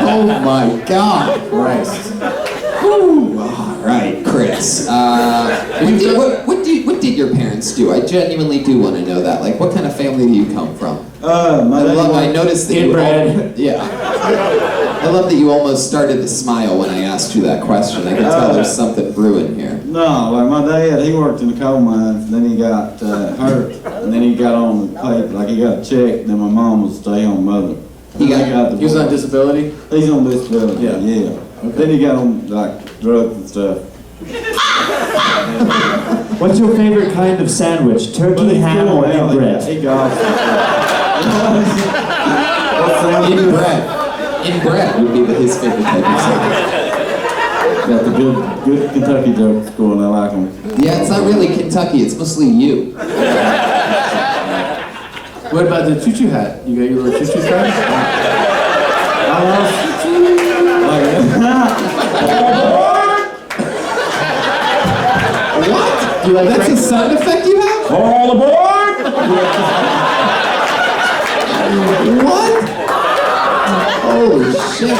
Oh my God. Christ. All right, Chris. What did your parents do? I genuinely do want to know that. Like, what kind of family do you come from? I noticed that Inbred. Yeah. I love that you almost started to smile when I asked you that question. I can tell there's something brewing here. No, like my dad, he worked in the coal mines, then he got hurt, and then he got on the plate, like he got checked, then my mom was a stay-home mother. He was on disability? He's on disability, yeah. Okay. Then he got on, like, drugs and stuff. What's your favorite kind of sandwich? Turkey, ham, or inbred? He got Inbred would be his favorite type of sandwich. Got the good Kentucky jokes going, I like them. Yeah, it's not really Kentucky, it's mostly you. What about the choo-choo hat? You got your little choo-choo hat? I love What? Do you like That's a sound effect you have? All aboard! What? Holy shit.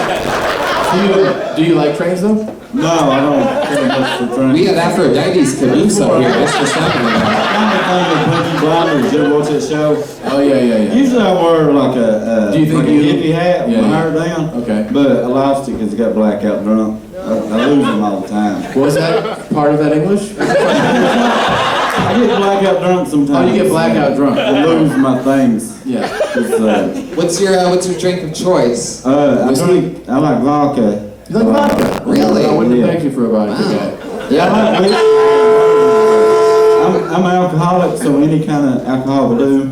Do you like trains though? No, I don't care much for trains. We had Aphrodite's caboose up here. That's what's happening. I'm a Punky Blinders. You ever watch that show? Oh yeah. Usually I wear like a Do you think like a hippie hat with my hair down. Okay. But I lost it because I got blackout drunk. I lose them all the time. Was that part of that English? I get blackout drunk sometimes. Oh, you get blackout drunk. I lose my things. Yeah. What's your drink of choice? I like vodka. You like vodka? Really? I wouldn't have begged you for a vodka guy. Yeah. I'm an alcoholic, so any kind of alcohol will do.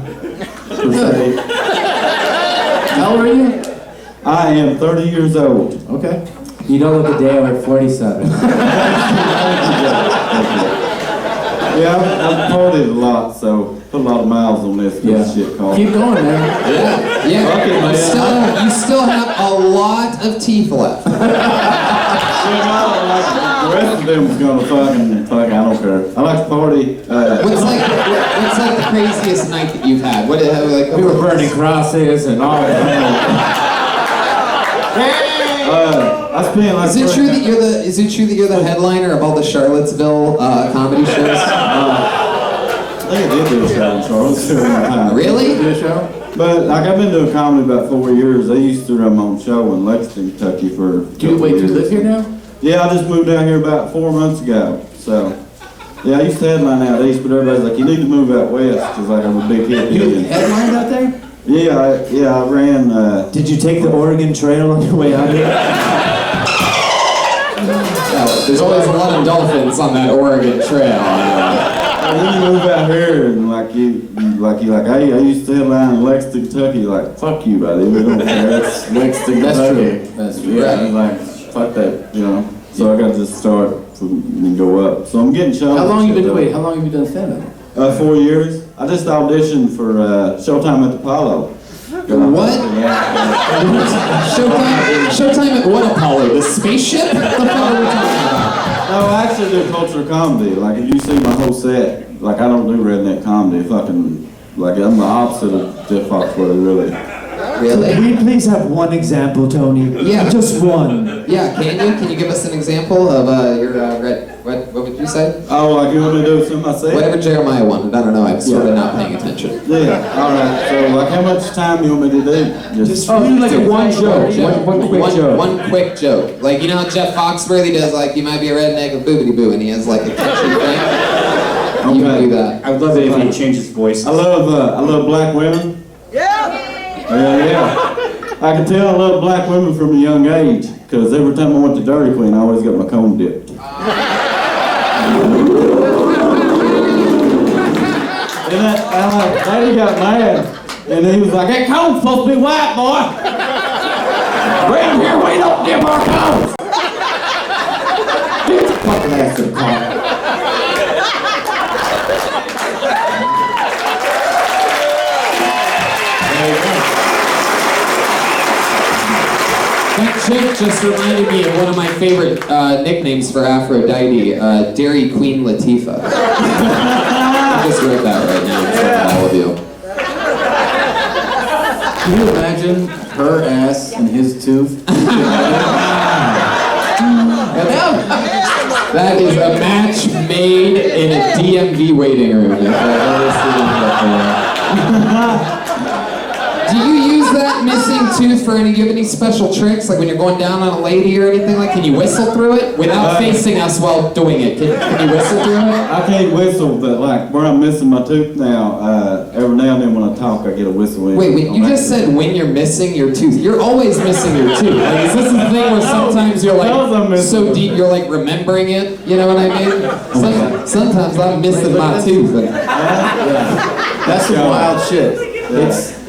How old are you? I am 30 years old. Okay. You don't look a day over 47. Yeah, I've partied a lot, so put a lot of miles on this shit called. Keep going, man. Yeah. Okay, man. You still have a lot of teeth left. The rest of them is gonna fuck, I don't care. I like to party. What's like the craziest night that you've had? What like? We were burning crosses and all that. I spent like. Is it true that you're the headliner of all the Charlottesville comedy shows? I think I did do a show in Charlottesville. Really? Do a show? But like I've been doing comedy about 4 years. I used to run my own show in Lexington, Kentucky for. Do you live here now? Yeah, I just moved down here about 4 months ago. So, yeah, I used to headline out east, but everybody's like, you need to move out west because like I'm a big hit. You headlined out there? Yeah, I ran. Did you take the Oregon Trail on your way out here? There's always a lot of dolphins on that Oregon Trail. Then you move out here and hey, I used to headline in Lexington, Kentucky. Like, fuck you, buddy. We don't care. It's Lexington, Kentucky. That's true. Yeah, like, fuck that, you know. So I got to just start and go up. So I'm getting shows. How long have you done stand-up? 4 years. I just auditioned for Showtime at the Apollo. What? Showtime at what Apollo? The spaceship? What the fuck are we talking about? No, I actually do cultural comedy. Like, if you see my whole set, like, I don't do redneck comedy. Fucking, like, I'm the opposite of Jeff Foxworthy, really. Really? Could we please have one example, Tony? Yeah. Just one. Yeah, can you give us an example of your what would you say? Oh, like, you want me to do something I said? Whatever Jeremiah wanted. I don't know. I'm sort of not paying attention. Yeah, alright. So, like, how much time you want me to do? Just like one joke. One quick joke. One quick joke. Like, you know how Jeff Foxworthy does, like, you might be a redneck with boobity boo, and he has, like, a catchy thing? You can do that. I would love it if he changed his voice. I love black women. Yeah! I can tell I love black women from a young age, because every time I went to Dairy Queen, I always got my cone dipped. And Daddy got mad, and he was like, "That cone's supposed to be white, boy! Around here, we don't dip our cones!" Get your fucking ass to the car. That chick just reminded me of one of my favorite nicknames for Aphrodite, Dairy Queen Latifah. I just wrote that right now in front of all of you. Can you imagine her ass and his tooth? That is a match made in a DMV waiting room. If I've ever seen that before. Do you use that missing tooth for any? Do you have any special tricks, like when you're going down on a lady or anything? Like, can you whistle through it without facing us while doing it? Can you whistle through it? I can't whistle, but like where I'm missing my tooth now, every now and then when I talk, I get a whistle in. Wait, you just said when you're missing your tooth. You're always missing your tooth. Like, is this the thing where sometimes you're like so deep, you're like remembering it? You know what I mean? Sometimes I'm missing my tooth. That's some wild shit.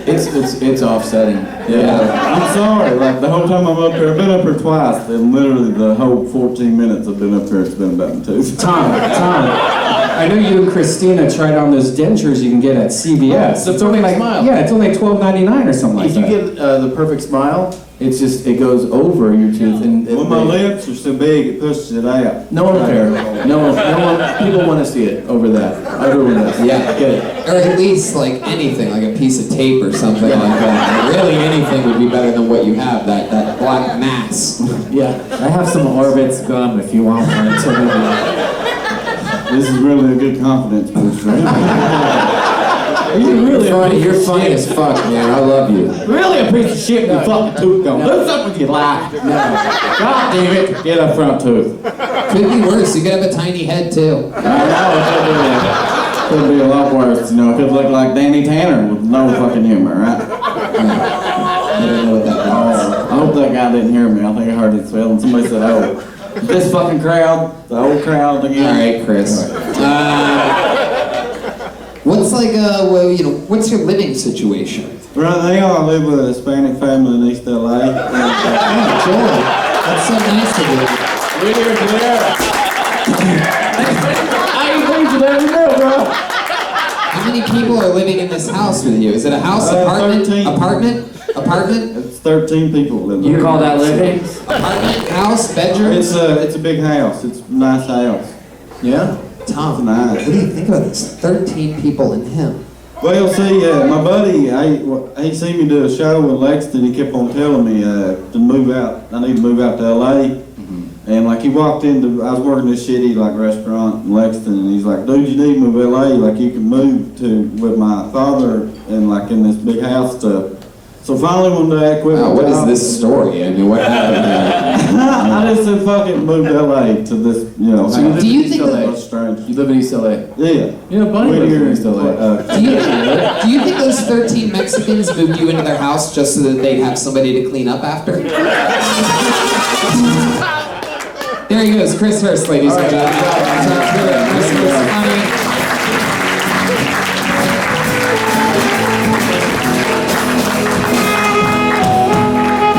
It's offsetting. Yeah. I'm sorry. Like the whole time I'm up here, I've been up here twice, and literally the whole 14 minutes I've been up here, it's been about my tooth. Tom, I know you and Christina tried on those dentures you can get at CVS. The It's only like smile. yeah, it's only like $12.99 or something like If that. you get the perfect smile, it goes over your tooth. And When my lips are so big, it pushes it out. no one cares. No one. People want to see it over that. Everyone does. Yeah. Get it. Or at least like anything, like a piece of tape or something like that. Really anything would be better than what you have, that black mass. Yeah. I have some Orbitz gum if you want one. It's This is really a good confidence boost, right? You're funny as fuck, man. I love you. Really a piece of shit with fucking tooth gone. Do something with your life. God damn it, get a front tooth. Could be worse. You could have a tiny head too. I know, it could be a lot worse, you know. It could look like Danny Tanner with no fucking humor, right? I don't know what that means. I hope that guy didn't hear me. I think I heard his feeling. Somebody said, oh, this fucking crowd, the whole crowd again. All right, Chris. What's like, what's your living situation? Right now, I live with a Hispanic family in East LA. Oh, joy. That's so nice of you. I ain't believe you there, bro. How many people are living in this house with you? Is it a house, apartment, 13. apartment? It's 13 people live there. You call that living? Apartment, house, bedroom? It's a big house. It's a nice house. Yeah. Tom, It's nice. what do you think about this? 13 people in him. Well, see, my buddy, he seen me do a show in Lexington. He kept on telling me to move out. I need to move out to LA. And like he walked into, I was working this shitty like restaurant in Lexington, and he's like, "Dude, you need to move to LA. Like you can move to with my father and like in this big house stuff." So finally one day I quit. Oh, what is this story? I mean, what happened there? I just said, "Fuck it, move to LA to this, you know." So you house. live Do you in think East that- LA? That's strange. You live in East LA? Yeah. Yeah, Bunny We're lives here in East LA. Do you think those 13 Mexicans moved you into their house just so that they'd have somebody to clean up after? There he goes, Chris Hurst, ladies and gentlemen. Chris Hurst, funny.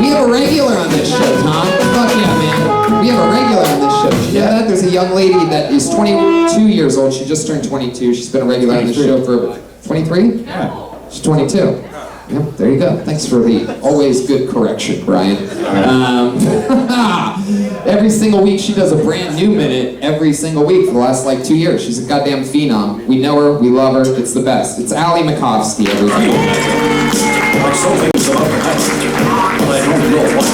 We have a regular on this show, Tom. Fuck yeah, man. We have a regular on this show. Did you know that? There's a young lady that is 22 years old. She just turned 22. She's been a regular on this show for 23? Yeah. She's 22. Yep, there you go. Thanks for the always good correction, Brian. Every single week she does a brand new minute every single week for the last like 2 years. She's a goddamn phenom. We know her, we love her, it's the best. It's Ali Macofsky, everybody. Like so things about the house, but I don't know what.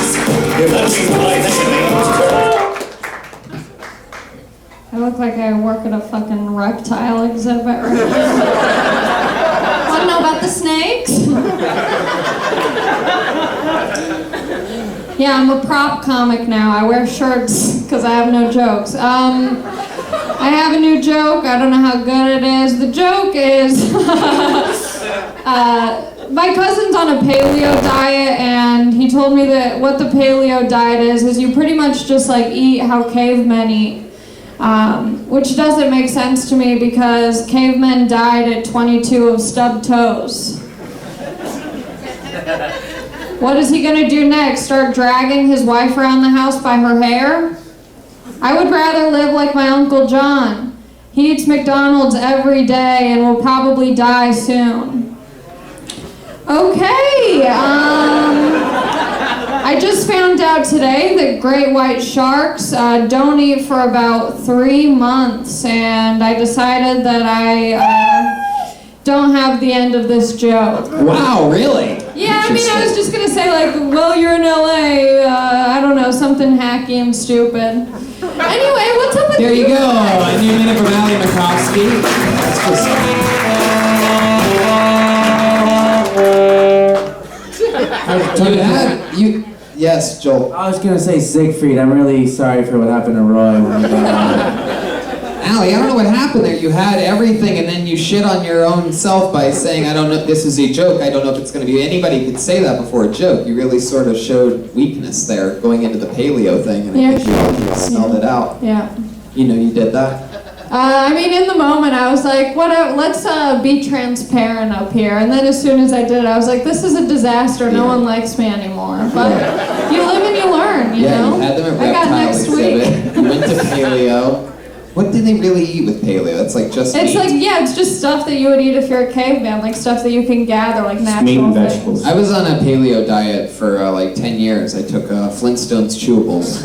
If that means what I think I look like I work at a fucking reptile exhibit right now. Want to know about the snakes? Yeah, I'm a prop comic now. I wear shirts because I have no jokes. I have a new joke. I don't know how good it is. The joke is, my cousin's on a paleo diet, and he told me that what the paleo diet is you pretty much just like eat how cavemen eat. Which doesn't make sense to me because cavemen died at 22 of stubbed toes. What is he gonna do next? Start dragging his wife around the house by her hair? I would rather live like my Uncle John. He eats McDonald's every day and will probably die soon. Okay, I just found out today that great white sharks don't eat for about 3 months, and I decided that I don't have the end of this joke. Wow, really? Yeah, I mean, I was just gonna say like, well, you're in LA, I don't know, something hacky and stupid. Anyway, what's up with There you go, a new minute from Ali Macofsky. That's just... Yes, Joel. I was gonna say Siegfried. I'm really sorry for what happened to Roy when he got out. Allie, I don't know what happened there. You had everything and then you shit on your own self by saying, I don't know if this is a joke. I don't know if it's going to be. Anybody could say that before a joke. You really sort of showed weakness there going into the paleo thing, and I think you smelled it out. Yeah. You know you did that? I mean, in the moment, I was like, "What? Let's be transparent up here." And then as soon as I did it, I was like, "This is a disaster. No one likes me anymore." But you live and you learn, you know? You had them at I got Reptile next Exhibit. week. You went to paleo. What did they really eat with paleo? It's like just It's meat. like, yeah, it's just stuff that you would eat if you're a caveman, like stuff that you can gather, like natural meat and things. vegetables. I was on a paleo diet for like 10 years. I took Flintstones chewables.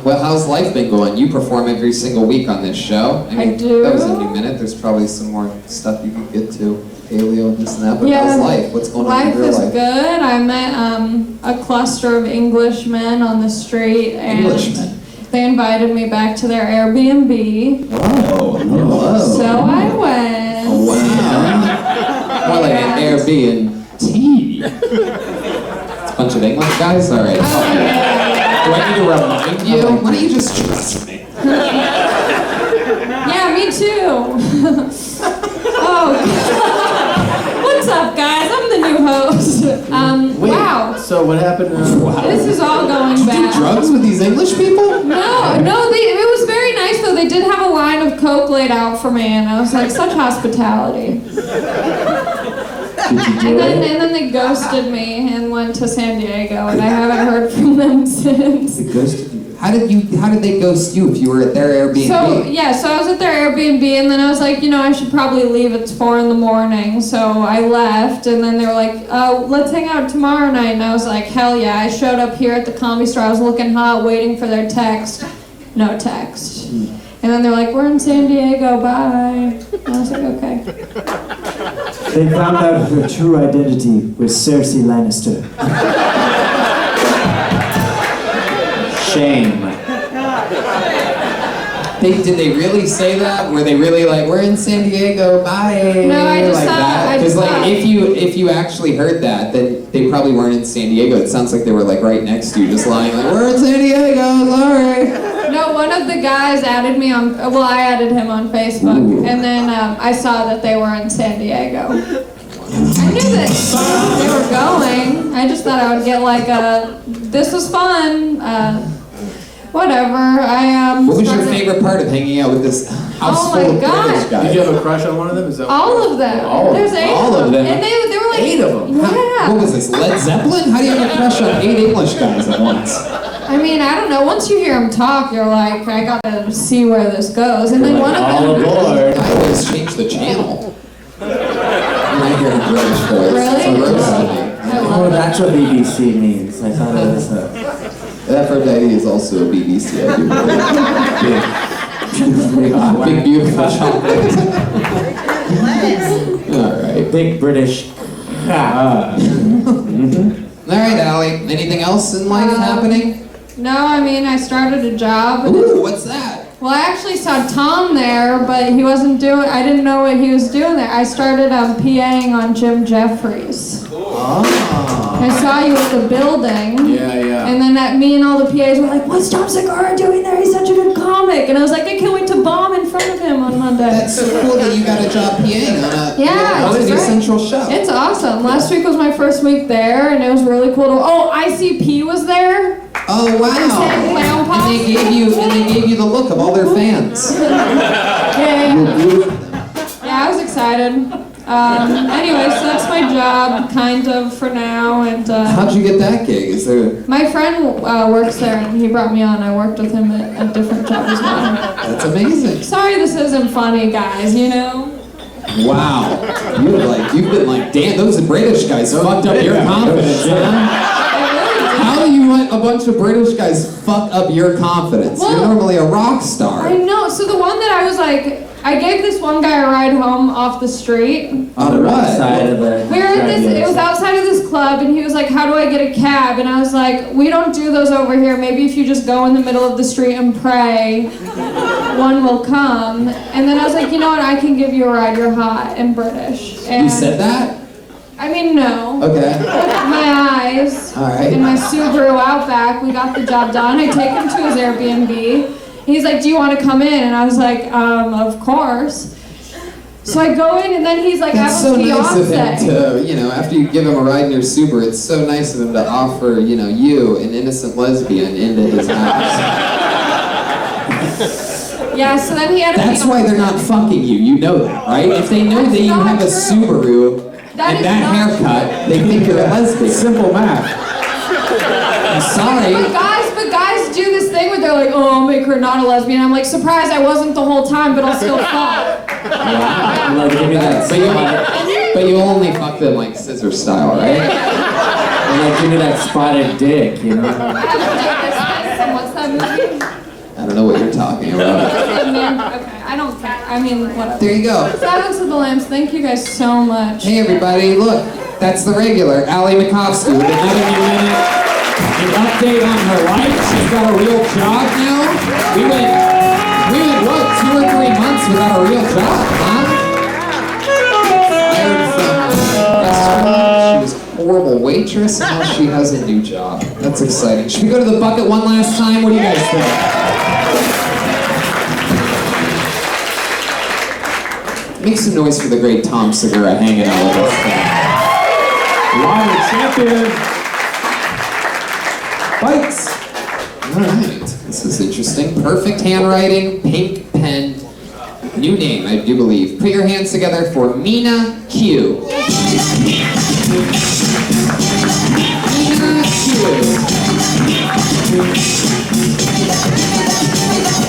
Well, how's life been going? You perform every single week on this show. I do. That was a new minute. There's probably some more stuff you could get to. Paleo and this and that. But Yeah, how's life? What's going on in your Life life? is good. I met a cluster of Englishmen on the street, and Englishmen? they invited me back to their Airbnb. Oh, hello. So I went. Oh, wow. More like an Airbnb. It's a bunch of English guys? All right. Oh, Do I need to remind you? Why don't you just trust me? Yeah, me too. Oh, what's up, guys? I'm the new host. Wait, Wow. So what happened? This is all going Do back. drugs with these English people? No, it was very nice though. They did have a line of Coke laid out for me, and I was like, such hospitality. And then they ghosted me and went to San Diego, and I haven't heard from them since. They ghosted you. How did they ghost you if you were at their Airbnb? So I was at their Airbnb, and then I was like, I should probably leave. It's 4 a.m. So I left, and then they were like, let's hang out tomorrow night. And I was like, hell yeah. I showed up here at the Comedy Store. I was looking hot, waiting for their text. No text. And then they're like, we're in San Diego, bye. And I was like, okay. They found out her true identity was Cersei Lannister. Shame. Did they really say that? Were they really like, we're in San Diego, bye? No, I just thought- Because like, if you actually heard that, then they probably weren't in San Diego. It sounds like they were like right next to you, just lying like, we're in San Diego, sorry. No, one of the guys added me on, I added him on Facebook, and then I saw that they were in San Diego. I knew that they were going. I just thought I would get like this was fun, whatever. What was your favorite part of hanging out with this house Oh full my of God. British guys? Did you have a crush on one of them? Is that All of them. All of There's them. 8 All of of them. them. And they were like 8 of them? Yeah. What was this, Led Zeppelin? How do you have a crush on 8 English guys at once? I mean, I don't know. Once you hear them talk, you're like, I gotta see where this goes. And then one of all them. aboard? I always change the channel. When I hear a British voice, Really? it's a roast to me. Oh, that's what BBC means. I thought it was Aphrodite is also a BBC, I do believe. Big beautiful chocolate. Alright. big British. Alright, Allie. Anything else in life happening? No, I mean, I started a job. And Ooh, what's that? well, I actually saw Tom there, but he wasn't doing, I didn't know what he was doing there. I started PAing on Jim Jeffries. I saw you at the building. Yeah. And then me and all the PAs were like, what's Tom Segura doing there? He's such a good comic. And I was like, I can't wait to bomb in front of him on Monday. That's so cool that you got a job PAing on a it's great. Central show. It's awesome. Last week was my first week there, and it was really cool. ICP was there. Oh wow! And they gave you the look of all their fans. Yeah, I was excited. Anyway, so that's my job, kind of, for now. And how'd you get that gig? Is there? my friend works there, and he brought me on. I worked with him at a different job as well. That's amazing. Sorry, this isn't funny, guys. Wow, you've been like, damn, those British guys fucked up your confidence, huh? How do you let a bunch of British guys fuck up your confidence? Well, You're normally a rock star. I know. So the one that I was like, I gave this one guy a ride home off the street. On the right side of the. We were at this, it was outside of this club, and he was like, how do I get a cab? And I was like, we don't do those over here. Maybe if you just go in the middle of the street and pray, one will come. And then I was like, you know what, I can give you a ride, you're hot and British. And You said that? I mean, no. Okay. My eyes. All right. In my Subaru Outback, we got the job done. I take him to his Airbnb. He's like, do you want to come in? And I was like, of course. So I go in, and then he's like, That's I have so a nice of fiance. him to, after you give him a ride in your Subaru, it's so nice of him to offer, you, an innocent lesbian, into his house. Yeah, so then he had a That's why they're not fucking you. You know that, right? If they know that you have a Subaru and that haircut, they think you're a lesbian. Simple math. I'm sorry. But guys do this thing where they're like, oh, I'll make her not a lesbian. I'm like, surprised I wasn't the whole time, but I'll still fuck. Give me that. But you only fuck them like scissor style, right? Give me that spotted dick, you know? What's that movie? I don't know what you're talking about. Okay, I don't care. I mean, whatever. There you go. Silence of the Lambs, thank you guys so much. Hey everybody, look, that's the regular, Allie Macofsky with another new minute. An update on her life. She's got a real job now. We went what, 2 or 3 months without a real job, huh? Hired from a restaurant. She was a horrible waitress, and now she has a new job. That's exciting. Should we go to the bucket one last time? What do you guys think? Make some noise for the great Tom Segura hanging out with us today. Lottery champion. Bites. All right, this is interesting. Perfect handwriting, pink pen, new name, I do believe. Put your hands together for Mina Q. Mina Q.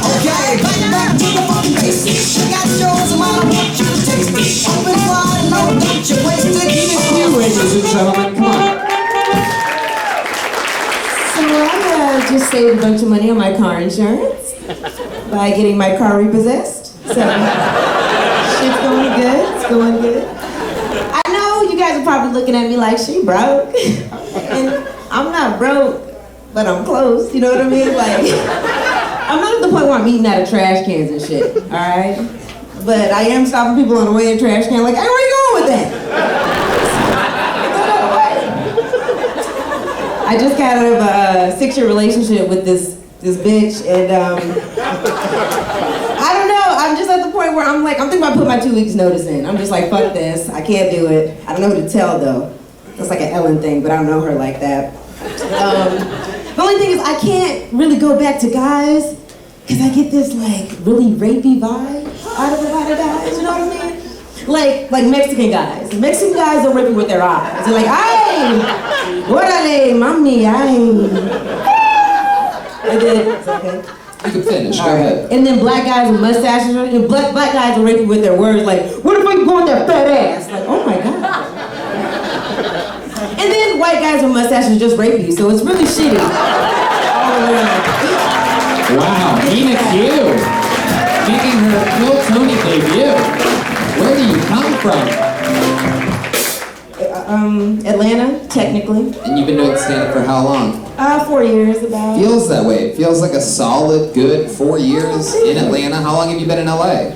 Okay, back to the fucking basics. She got yours and I want you to taste it. Open wide, no, don't you waste it. Mina Q, ladies and gentlemen, come on. So I just saved a bunch of money on my car insurance by getting my car repossessed. So shit's going good. It's going good. I know you guys are probably looking at me like she broke, and I'm not broke, but I'm close. You know what I mean? Like I'm not at the point where I'm eating out of trash cans and shit. All right, but I am stopping people on the way in trash can. Like, hey, where you going with that? I just got out of a 6-year relationship with this bitch, and I don't know, I'm just at the point where I'm thinking about putting my 2 weeks notice in. I'm just like, fuck this, I can't do it. I don't know who to tell though. That's like an Ellen thing, but I don't know her like that. The only thing is I can't really go back to guys, because I get this like really rapey vibe out of a lot of guys, you know what I mean? Like Mexican guys. Mexican guys don't rape you with their eyes. They're like, ay, órale, mami, ay. I did. It's okay. You can finish, go ahead. And then black guys with mustaches, black guys will rape you with their words like, where the fuck you going with that fat ass? Like, oh my God. And then white guys with mustaches just rape you, so it's really shitty. Wow, Mina Q. Making her Kill Tony debut. Where do you come from? Atlanta, technically. And you've been doing stand-up for how long? 4 years about. Feels that way. It feels like a solid, good 4 years in Atlanta. How long have you been in LA?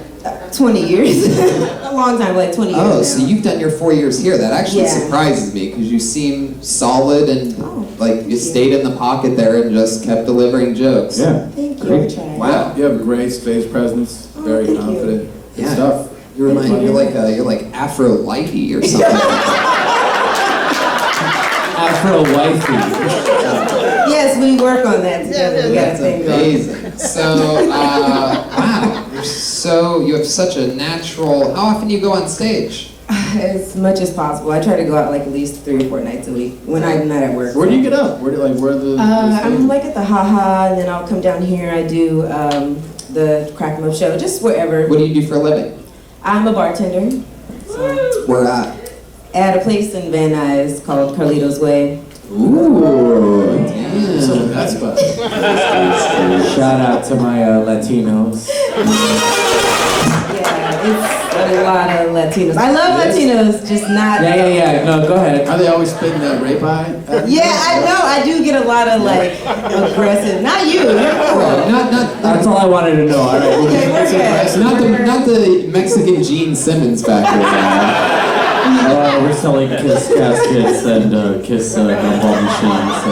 20 years. A long time, like 20 years. Oh, now. so you've done your 4 years here. That actually Yeah. surprises me because you seem solid and like you stayed in the pocket there and just kept delivering jokes. Yeah. Thank you. Great. I tried. Wow. You have a great stage presence. Very thank you. confident. Good Yeah. stuff. You're like Aphrodite or something. Afro-wifey. Yes, we work on that together. We got a That's thing going. amazing. So, wow. You have such a natural. How often do you go on stage? As much as possible. I try to go out like at least 3 or 4 nights a week when I'm not at work. Where do you get up? Where the? I'm like at the Ha-Ha, and then I'll come down here. I do the Crack 'em Up show, just wherever. What do you do for a living? I'm a bartender. So, Where at? at a place in Van Nuys called Carlito's Way. Ooh, damn. So that's fun. Shout out to my Latinos. Yeah. it's a lot of Latinos. I love Latinos, just not. Yeah. No, go ahead. Are they always spitting that rape eye? Yeah, I know. I do get a lot of like aggressive. Not you. You're cool. That's all I wanted to know. All right. Okay, we're good. Not the Mexican Gene Simmons back there. We're selling kiss caskets and kiss gumball machines.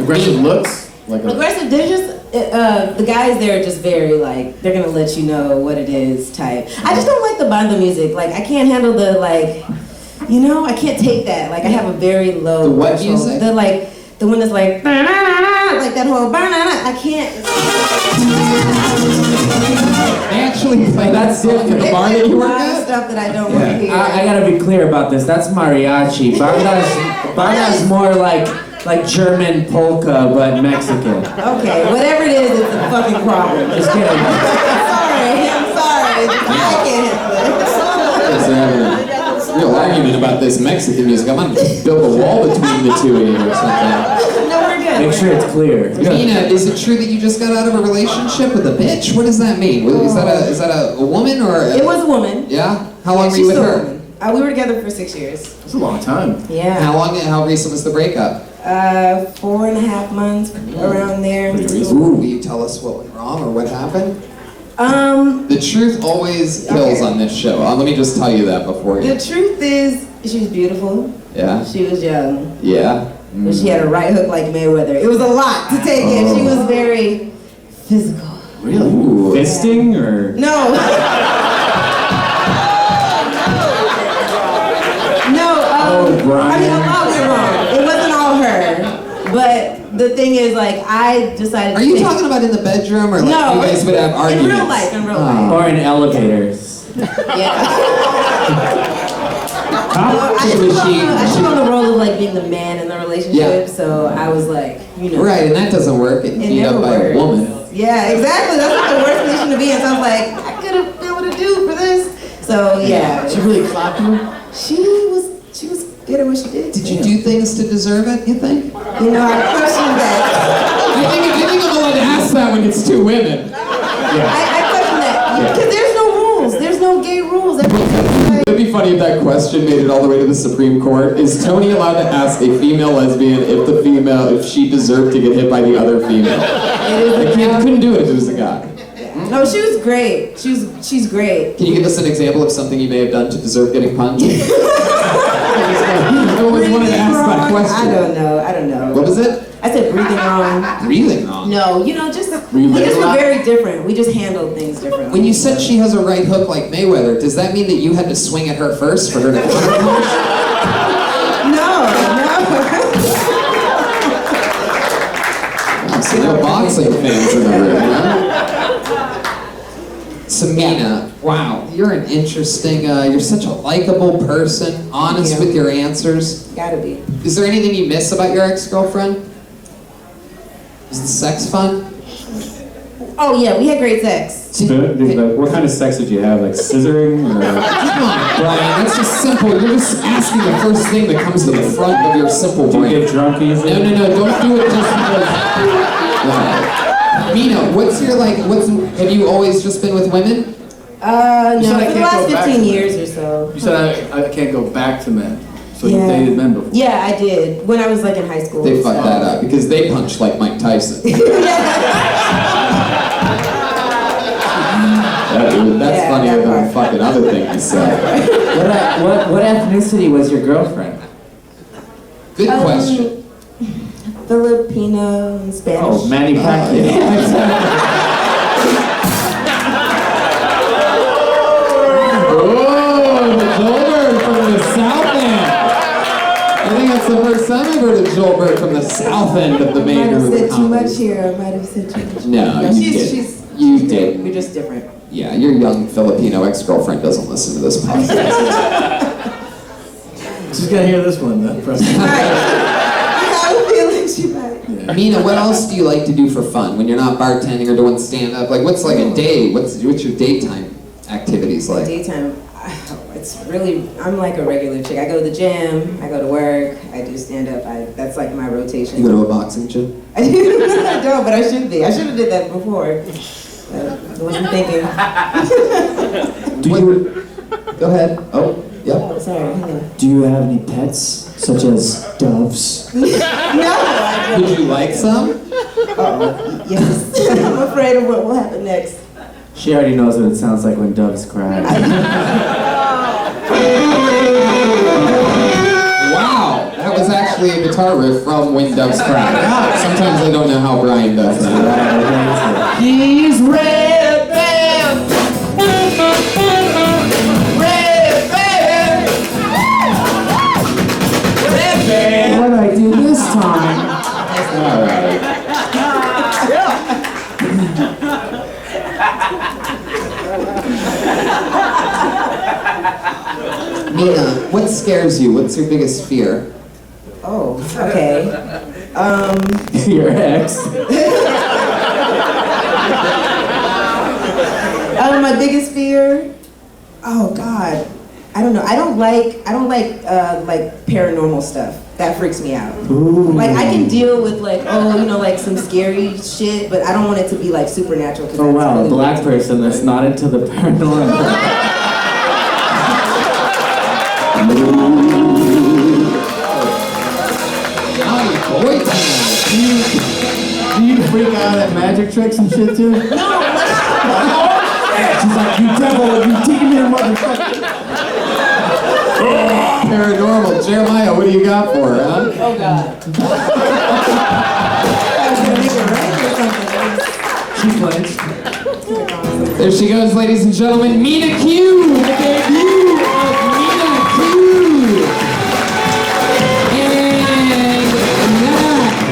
Aggressive looks? Like Aggressive, they're just, the guys there are just very like, they're gonna let you know what it is type. I just don't like the banda music. Like, I can't handle the like, you know, I can't take that. Like, I have a very low The what threshold. music? The like, the one that's like, like that whole, I can't. They actually play that stuff in the bar that you work at? Stuff that I don't want to hear. I gotta be clear about this. That's mariachi. Banda's more like German polka, but Mexican. Okay, whatever it is, it's a fucking problem. Just kidding. I'm sorry. I can't handle it. There's a real argument about this Mexican music. I'm gonna build a wall between the two of you or something. No, we're good. Make sure it's clear. Nina, is it true that you just got out of a relationship with a bitch? What does that mean? Is that a woman or? It was a woman. Yeah. How long were you with her? We were together for 6 years. That's a long time. Yeah. How recent was the breakup? 4.5 months, around there. Ooh, will you tell us what went wrong or what happened? The truth always kills on this show. Let me just tell you that before you. The truth is, she was beautiful. Yeah. She was young. Yeah. But she had a right hook like Mayweather. It was a lot to take in. She was very physical. Really? Ooh. Fisting or? No. Brian. I mean, a lot went wrong. It wasn't all her. But the thing is, like, I decided Are you talking about in the bedroom or like No, you guys would have arguments? in real life, Or in elevators. Yeah. I took on the role of like being the man in the relationship, so I was like, you know. Right, and that doesn't work. Getting beat up by a woman. Yeah, exactly. That's not the worst position to be in. So I was like, I could have been able to do for this. So yeah. She really clapped you? She was good at what she did. Did you do things to deserve it, you think? You know, I question that. I think I'm allowed to ask that when it's two women. I question that. Because there's no rules. There's no gay rules. It'd be funny if that question made it all the way to the Supreme Court. Is Tony allowed to ask a female lesbian if she deserved to get hit by the other female? Like, he couldn't do it if it was a guy. No, she was great. She's great. Can you give us an example of something you may have done to deserve getting punched? I always wanted to ask that question. I don't know. What was it? I said breathing wrong. Breathing wrong? No, you know, just we just were very different. We just handled things differently. When you said she has a right hook like Mayweather, does that mean that you had to swing at her first for her to counterpunch? No. So no boxing fans in the room, huh? Samina, wow, you're an interesting, you're such a likable person, honest with your answers. Gotta be. Is there anything you miss about your ex-girlfriend? Is the sex fun? Oh yeah, we had great sex. What kind of sex did you have? Like scissoring? Or? Come on, Brian, that's just simple. You're just asking the first thing that comes to the front of your simple brain. Do you get drunk easily? No, don't do it just because. Mina, have you always just been with women? No, for the last 15 years or so. You said I can't go back to men. So you dated men before? Yeah, I did. When I was like in high school. They fucked that up because they punched like Mike Tyson. That's funnier than the fucking other thing you said. What ethnicity was your girlfriend? Good question. Filipino and Spanish. Oh, Manny Pacquiao. Oh, the Joelberg from the South End. I think that's the first time I've heard a Joelberg from the South End of the main room. I might have said too much here. I might have said too much. No, you did. We're just different. Yeah, your young Filipino ex-girlfriend doesn't listen to this podcast. She's gonna hear this one then. Mina, what else do you like to do for fun when you're not bartending or doing stand-up? Like, what's like a day? What's your daytime activities like? Daytime, I'm like a regular chick. I go to the gym, I go to work, I do stand-up. That's like my rotation. You go to a boxing gym? I don't, but I should be. I should have did that before. I wasn't thinking. Do you? Go ahead. Oh, yep. Sorry, hang on. Do you have any pets, such as doves? No. Would you like some? Yes. I'm afraid of what will happen next. She already knows what it sounds like when doves cry. Wow, that was actually a guitar riff from When Doves Cry. Sometimes I don't know how Brian does that. He's Redban. Redban. Redban. What'd I do this time? All right. Nina, what scares you? What's your biggest fear? Oh, okay. Your ex. My biggest fear? Oh God. I don't know. I don't like paranormal stuff. That freaks me out. Ooh. Like I can deal with like, like some scary shit, but I don't want it to be like supernatural. Oh wow, really black person that's not into the paranormal. Do you freak out at magic tricks and shit too? No! She's like, you devil, you demon motherfucker! Paranormal. Jeremiah, what do you got for her, huh? Oh God. She flinched. There she goes, ladies and gentlemen. Mina Q! The debut of Mina Q!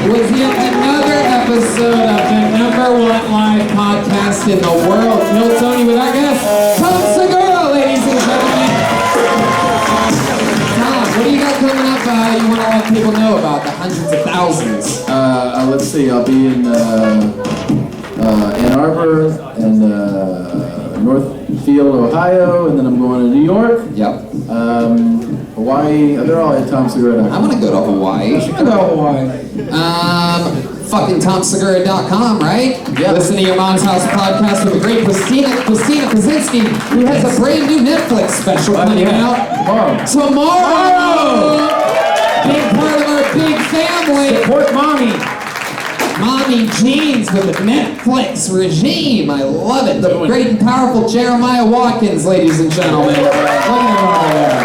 Was yet another episode of the #1 live podcast in the world. Kill Tony with our guest, Tom Segura, ladies and gentlemen. Tom, what do you got coming up you want to let people know about the hundreds of thousands? Let's see, I'll be in Ann Arbor and Northfield, Ohio, and then I'm going to New York. Yep. Hawaii, they're all at TomSegura.com. I want to go to Hawaii. You should go to Hawaii. Fucking TomSegura.com, right? Yeah. Listen to your Mom's House podcast with the great Christina Krasinski, who has a brand new Netflix special coming out tomorrow. Big part of our big family. Support mommy. Mommy Jeans with the Netflix regime. I love it. The great and powerful Jeremiah Watkins, ladies and gentlemen. Look at him over there.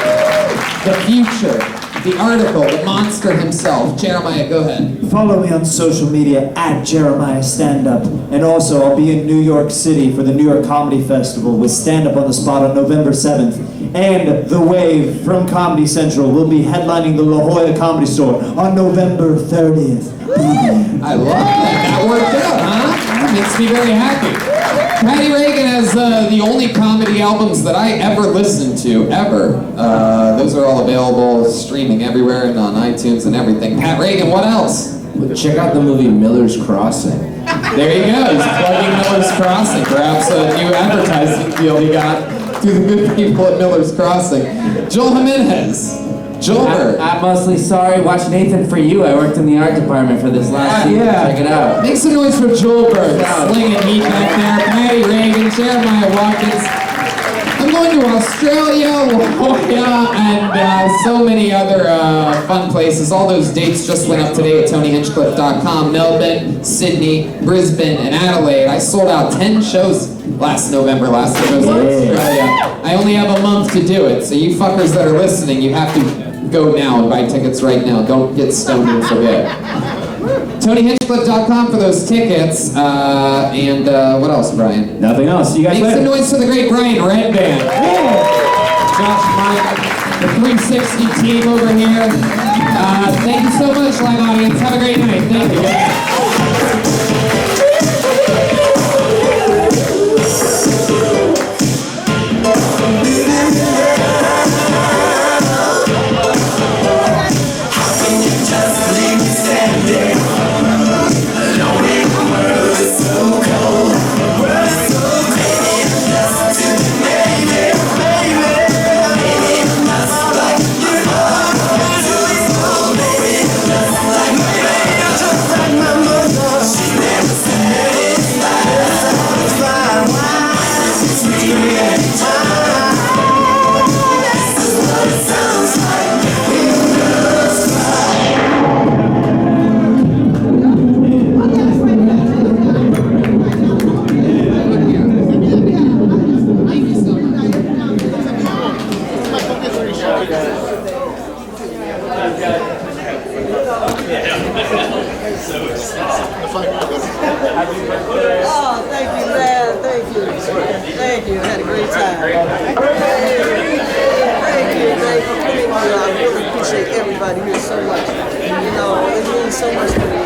The future. The article, the monster himself. Jeremiah, go ahead. Follow me on social media at Jeremiah Stand Up. And also, I'll be in New York City for the New York Comedy Festival with Stand Up on the Spot on November 7th. And The Wave from Comedy Central will be headlining the La Jolla Comedy Store on November 30th. I love that. That worked out, huh? That makes me very happy. Patty Regan has the only comedy albums that I ever listened to, ever. Those are all available streaming everywhere and on iTunes and everything. Pat Regan, what else? Check out the movie Miller's Crossing. There you go. He's plugging Miller's Crossing. Perhaps a new advertising deal he got through the good people at Miller's Crossing. Joel Jimenez. Joel. I'm mostly sorry. Watch Nathan For You. I worked in the art department for this last season. Check it out. Make some noise for Joel Berg. Slinging heat back there. Patty Regan, Jeremiah Watkins. I'm going to Australia, La Jolla, and so many other fun places. All those dates just went up today at TonyHinchcliffe.com. Melbourne, Sydney, Brisbane, and Adelaide. I sold out 10 shows last November. Last time I was in Australia. I only have a month to do it, so you fuckers that are listening, you have to go now and buy tickets right now. Don't get stoned and forget. TonyHinchcliffe.com for those tickets. And what else, Brian? Nothing else. You guys Make later. some noise for the great Brian Redban. Josh, Mike, the 360 team over here. Thank you so much, live audience. Have a great night. Thank you. My Oh, thank you, man. Thank you. Thank you. I had a great time. Thank you. I really appreciate everybody here so much. You know, it means so much to me.